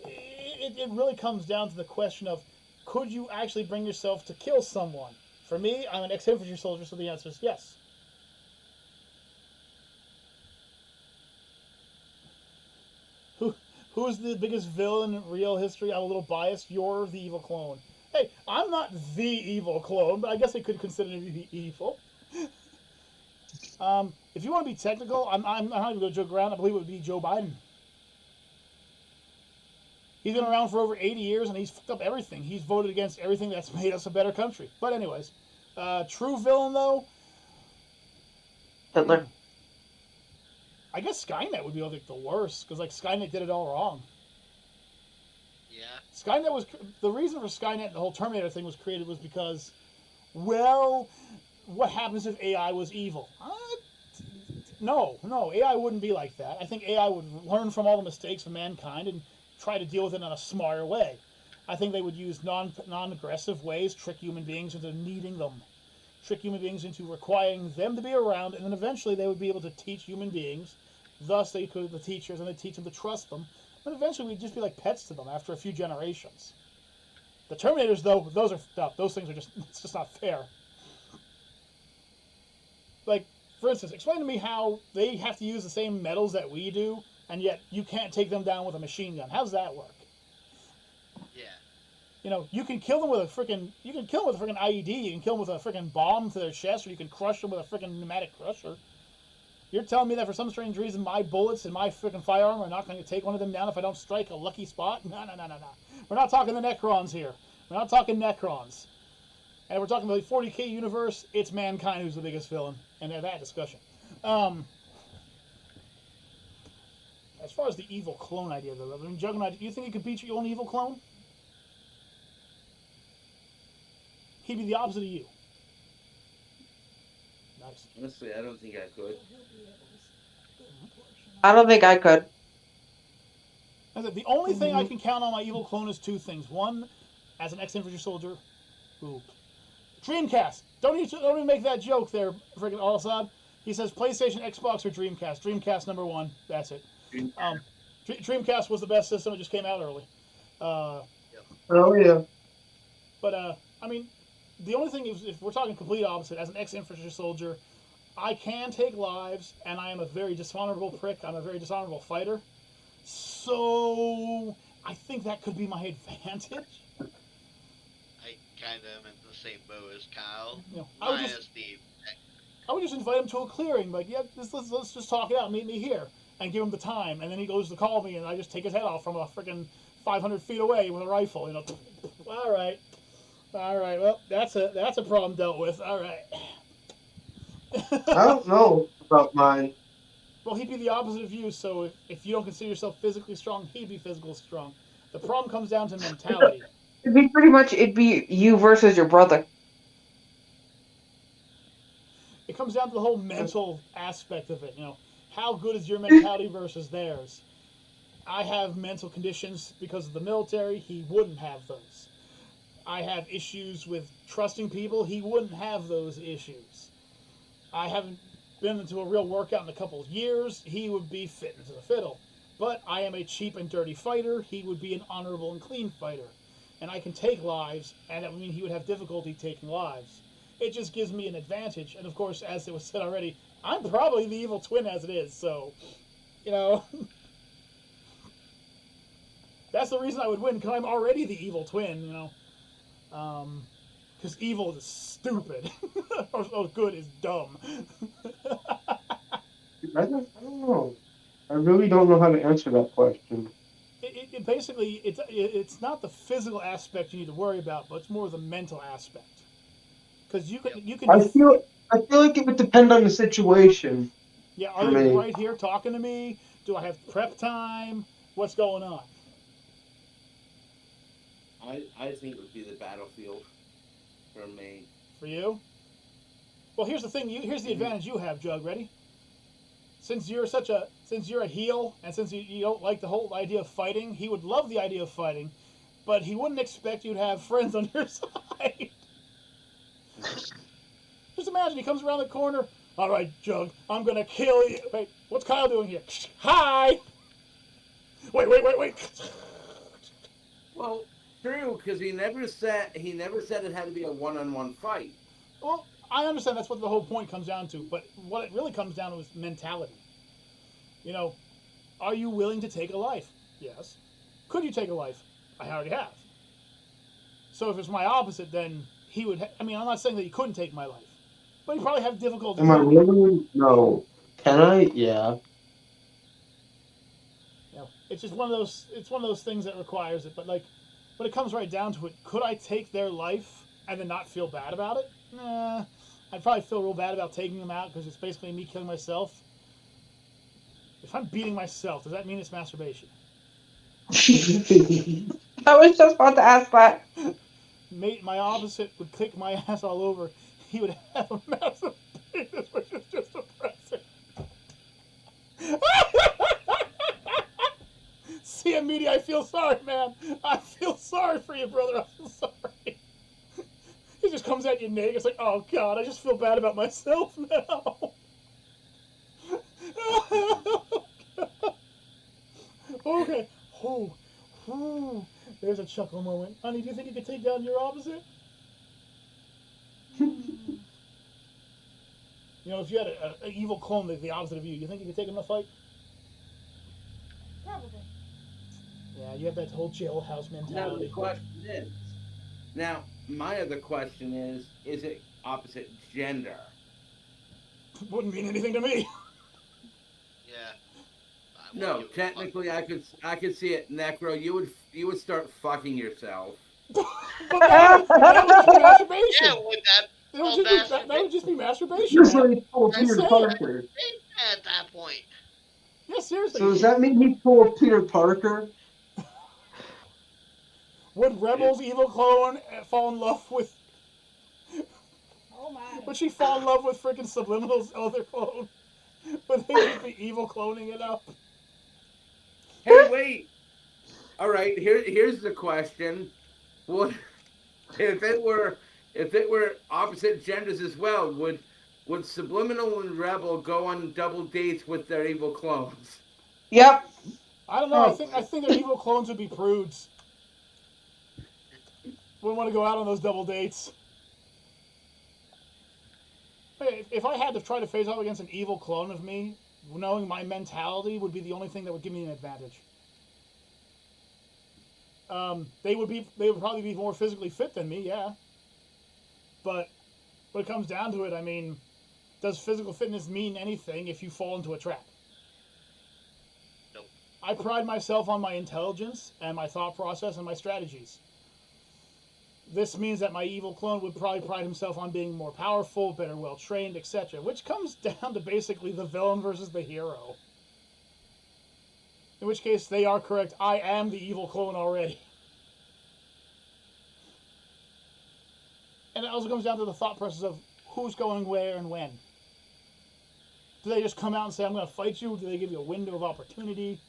it really comes down to the question of, could you actually bring yourself to kill someone? For me, I'm an ex-infantry soldier, so the answer is yes. Who's the biggest villain in real history? I'm a little biased. You're the evil clone. Hey, I'm not the evil clone, but I guess I could consider me evil. If you want to be technical, I'm not even going to joke around. I believe it would be Joe Biden. He's been around for over 80 years, and he's fucked up everything. He's voted against everything that's made us a better country. But anyways, true villain, though? Hitler. I guess Skynet would be like the worst, because like Skynet did it all wrong. Yeah. Skynet was the reason for Skynet and the whole Terminator thing was created was because, well, what happens if AI was evil? No, AI wouldn't be like that. I think AI would learn from all the mistakes of mankind and try to deal with it in a smarter way. I think they would use non-aggressive ways, trick human beings into needing them, trick human beings into requiring them to be around, and then eventually they would be able to teach human beings. Thus, they could the teachers, and they teach them to trust them. But eventually, we'd just be like pets to them after a few generations. The Terminators, though, those things are it's just not fair. Like, for instance, explain to me how they have to use the same metals that we do, and yet you can't take them down with a machine gun. How's that work? Yeah. You know, you can kill them with a freaking IED. You can kill them with a freaking bomb to their chest, or you can crush them with a freaking pneumatic crusher. You're telling me that for some strange reason, my bullets and my freaking firearm are not going to take one of them down if I don't strike a lucky spot? No. We're not talking the Necrons here. We're not talking Necrons. And we're talking the 40K universe. It's Mankind who's the biggest villain, and that discussion. As far as the evil clone idea, though, I mean, Juggernaut, do you think you could beat your own evil clone? He'd be the opposite of you. Nice. Honestly, I don't think I could. I don't think I could. The only thing I can count on my evil clone is two things. One, as an ex-infantry soldier, Dreamcast. Don't even make that joke there, friggin' Al-Assad. He says PlayStation, Xbox, or Dreamcast. Dreamcast #1. That's it. Dreamcast was the best system. It just came out early. Oh yeah. But I mean, the only thing is, if we're talking complete opposite, as an ex-infantry soldier, I can take lives, and I am a very dishonorable prick. I'm a very dishonorable fighter. So I think that could be my advantage. I kind of am in the same boat as Kyle. You know, I would just invite him to a clearing, like, yeah, let's just talk it out, meet me here, and give him the time, and then he goes to call me, and I just take his head off from a freaking 500 feet away with a rifle, you know. All right, well, that's a problem dealt with. All right. I don't know about mine. Well, he'd be the opposite of you, so if you don't consider yourself physically strong, he'd be physically strong. The problem comes down to mentality. It'd be you versus your brother. It comes down to the whole mental aspect of it, you know. How good is your mentality versus theirs? I have mental conditions because of the military. He wouldn't have those. I have issues with trusting people. He wouldn't have those issues. I haven't been into a real workout in a couple of years. He would be fit into the fiddle. But I am a cheap and dirty fighter. He would be an honorable and clean fighter. And I can take lives, and that would mean he would have difficulty taking lives. It just gives me an advantage. And of course, as it was said already, I'm probably the evil twin as it is. So, you know, that's the reason I would win, because I'm already the evil twin, you know. Because evil is stupid. or good is dumb. I don't know. I really don't know how to answer that question. It basically, it's not the physical aspect you need to worry about, but it's more the mental aspect. Because you can. I feel like it would depend on the situation. Yeah, are they right here talking to me? Do I have prep time? What's going on? I think it would be the battlefield for me. For you? Well, here's the thing. Here's the advantage you have, Jug. Ready? Since you're a heel, and since you don't like the whole idea of fighting, he would love the idea of fighting, but he wouldn't expect you to have friends on your side. Just imagine he comes around the corner. All right, Jug, I'm gonna kill you. Wait, what's Kyle doing here? Hi. Wait. Well, true, because he never said it had to be a one-on-one fight. Well, I understand that's what the whole point comes down to, but what it really comes down to is mentality. You know, are you willing to take a life? Yes. Could you take a life? I already have. So if it's my opposite, then he would. I'm not saying that he couldn't take my life, but he'd probably have difficulty. Am I really? No. Can I? Yeah. You know, it's just one of those. It's one of those things that requires it. But like, when it comes right down to it, could I take their life and then not feel bad about it? Nah. I'd probably feel real bad about taking them out because it's basically me killing myself. If I'm beating myself, does that mean it's masturbation? I was just about to ask that. My opposite would kick my ass all over. He would have a massive penis, which is just depressing. See, damn media, I feel sorry, man. I feel sorry for you, brother. I feel sorry. He just comes at you naked. It's like, oh god, I just feel bad about myself now. Okay. Oh, there's a chuckle moment. Honey, do you think you could take down your opposite? You know, if you had an evil clone that's the opposite of you, you think you could take him in a fight? Probably. Yeah, you have that whole jailhouse Now the mentality. question is, now my other question is it opposite gender? Wouldn't mean anything to me. Yeah. I won't No, give a fuck. technically I could see it, Necro. You would start fucking yourself. But that would just be masturbation. Yeah, would that That would just be masturbation. Just Man. like pulled Just Peter saying. Parker. at that point? Yeah, seriously. So does that mean he pulled Peter Parker? Would Rebel's evil clone fall in love with? Oh my. Would she fall in love with freaking Subliminal's other clone? Would they just be evil cloning it up? Hey, wait. All right, here's the question: Would if it were opposite genders as well? Would Subliminal and Rebel go on double dates with their evil clones? Yep. I don't know. I think their evil clones would be prudes. Wouldn't want to go out on those double dates. Hey, if I had to try to face off against an evil clone of me, knowing my mentality would be the only thing that would give me an advantage. They would probably be more physically fit than me, yeah. But when it comes down to it, I mean, does physical fitness mean anything if you fall into a trap? Nope. I pride myself on my intelligence and my thought process and my strategies. This means that my evil clone would probably pride himself on being more powerful, better well-trained, etc. Which comes down to basically the villain versus the hero. In which case, they are correct. I am the evil clone already. And it also comes down to the thought process of who's going where and when. Do they just come out and say, I'm going to fight you? Do they give you a window of opportunity?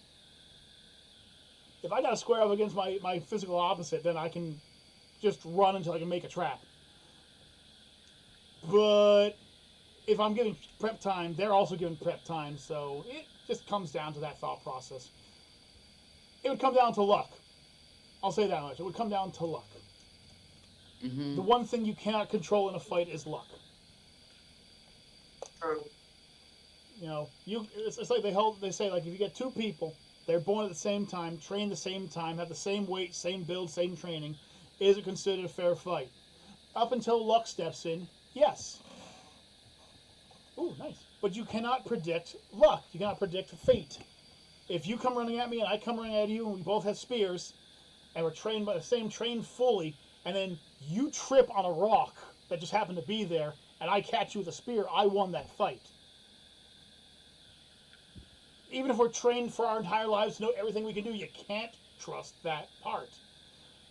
If I got to square up against my physical opposite, then I can just run until I can make a trap. But if I'm giving prep time, they're also giving prep time, so it just comes down to that thought process. It would come down to luck. I'll say that much. It would come down to luck. Mm-hmm. The one thing you cannot control in a fight is luck. You know, it's like they say, like, if you get two people, they're born at the same time, train the same time, have the same weight, same build, same training, is it considered a fair fight? Up until luck steps in, yes. Ooh, nice. But you cannot predict luck. You cannot predict fate. If you come running at me and I come running at you and we both have spears and we're trained by the same train fully, and then you trip on a rock that just happened to be there and I catch you with a spear, I won that fight. Even if we're trained for our entire lives to know everything we can do, you can't trust that part.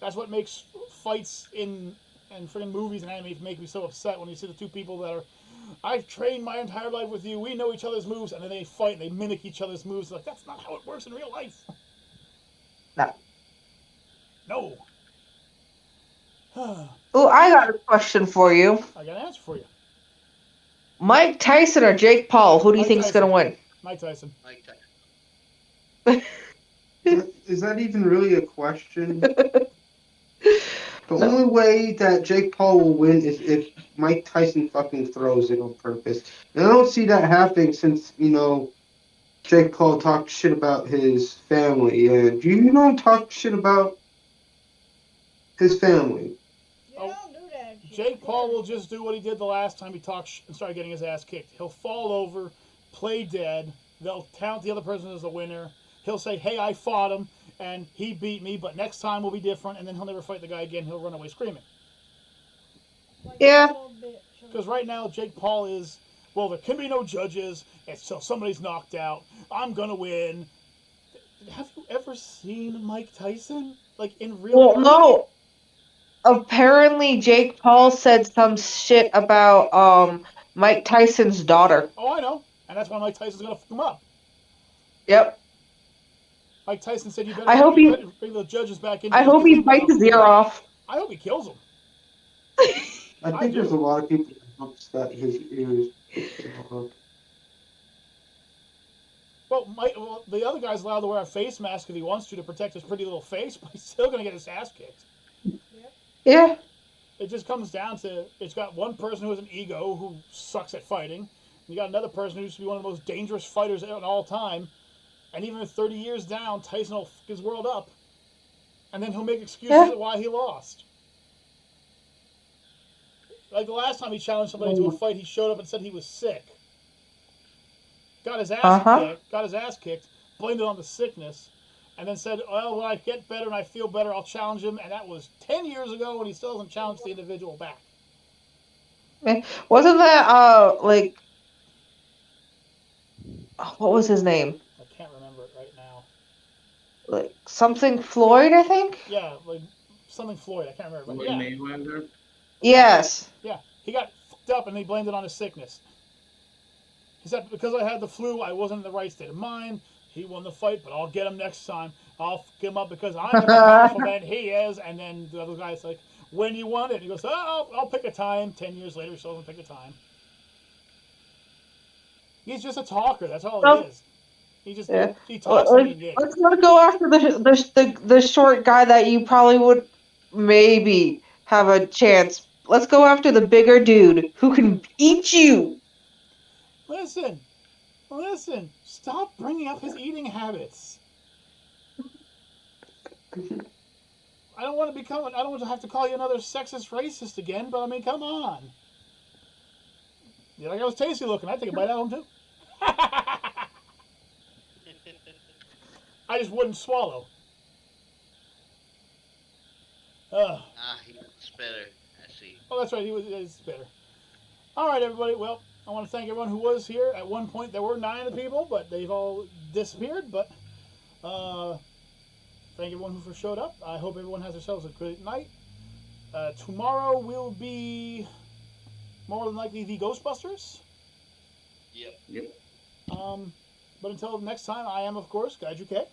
That's what makes fights in freaking movies and anime make me so upset when you see the two people that are, I've trained my entire life with you, we know each other's moves, and then they fight and they mimic each other's moves. Like, that's not how it works in real life. No. No. Oh, I got a question for you. I got an answer for you. Mike Tyson or Jake Paul? Who do you Mike think is going to win? Mike Tyson. Like that. Is that even really a question? The only way that Jake Paul will win is if Mike Tyson fucking throws it on purpose. And I don't see that happening since, Jake Paul talked shit about his family. And you don't talk shit about his family. You don't do that shit. Jake Paul will just do what he did the last time he talked and started getting his ass kicked. He'll fall over, play dead. They'll count the other person as the winner. He'll say, hey, I fought him, and he beat me, but next time will be different, and then he'll never fight the guy again. He'll run away screaming. Like Yeah. a little bitch. Because right now, Jake Paul is, well, there can be no judges until somebody's knocked out. I'm going to win. Have you ever seen Mike Tyson? Like, in real Well, life? no. Apparently, Jake Paul said some shit about Mike Tyson's daughter. Oh, I know. And that's why Mike Tyson's going to fuck him up. Yep. Mike Tyson said, "You better, I hope you he- better bring the judges back in." I hope he bites his ear off. I hope he kills him. I I think there's do. a lot of people who hopes that his ears. Well, the other guy's allowed to wear a face mask if he wants to protect his pretty little face, but he's still gonna get his ass kicked. Yeah. It just comes down to it's got one person who has an ego who sucks at fighting. You got another person who used to be one of the most dangerous fighters in all time, and even 30 years down, Tyson will fuck his world up, and then he'll make excuses Yeah. at why he lost. Like the last time he challenged somebody to a fight, he showed up and said he was sick. Got his ass kicked, blamed it on the sickness, and then said, "Well, when I get better and I feel better, I'll challenge him." And that was 10 years ago, and he still hasn't challenged the individual back. Wasn't that like what was his name? I can't remember it right now. Like something Floyd, I think. Yeah, like something Floyd. I can't remember. But Floyd yeah, Mayweather. Yes. yeah, he got fucked up and he blamed it on his sickness. He said, "Because I had the flu, I wasn't in the right state of mind. He won the fight, but I'll get him next time. I'll fuck him up because I'm a more powerful than he is." And then the other guy's like, "When you want it?" And he goes, "Oh, I'll pick a time." 10 years later, he still doesn't pick a time. He's just a talker. That's all he is. He just Yeah. he talks to me in games. Let's not go after the short guy that you probably would maybe have a chance. Let's go after the bigger dude who can eat you. Listen, stop bringing up his eating habits. I don't want to have to call you another sexist racist again, but I mean, come on. You like I was tasty looking. I'd take a bite out of him too. I just wouldn't swallow. He was better. I see. Oh, that's right. He's better. All right, everybody. Well, I want to thank everyone who was here. At one point, there were 9 of the people, but they've all disappeared. But thank everyone who showed up. I hope everyone has themselves a great night. Tomorrow will be more than likely the Ghostbusters. Yep. But until next time, I am, of course, Gaiju K.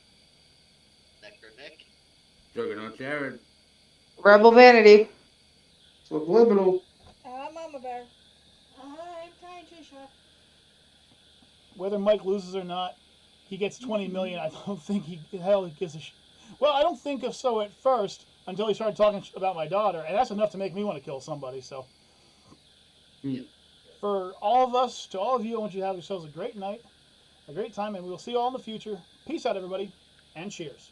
Necro Nick. Juggernaut Jared. Rebel Vanity. Subliminal. I'm Mama Bear. I'm Tiny Trisha. Whether Mike loses or not, he gets 20 million. I don't think he gives a Well, I don't think of so at first until he started talking about my daughter, and that's enough to make me want to kill somebody. So, for all of us, to all of you, I want you to have yourselves a great night, a great time, and we'll see you all in the future. Peace out, everybody, and cheers.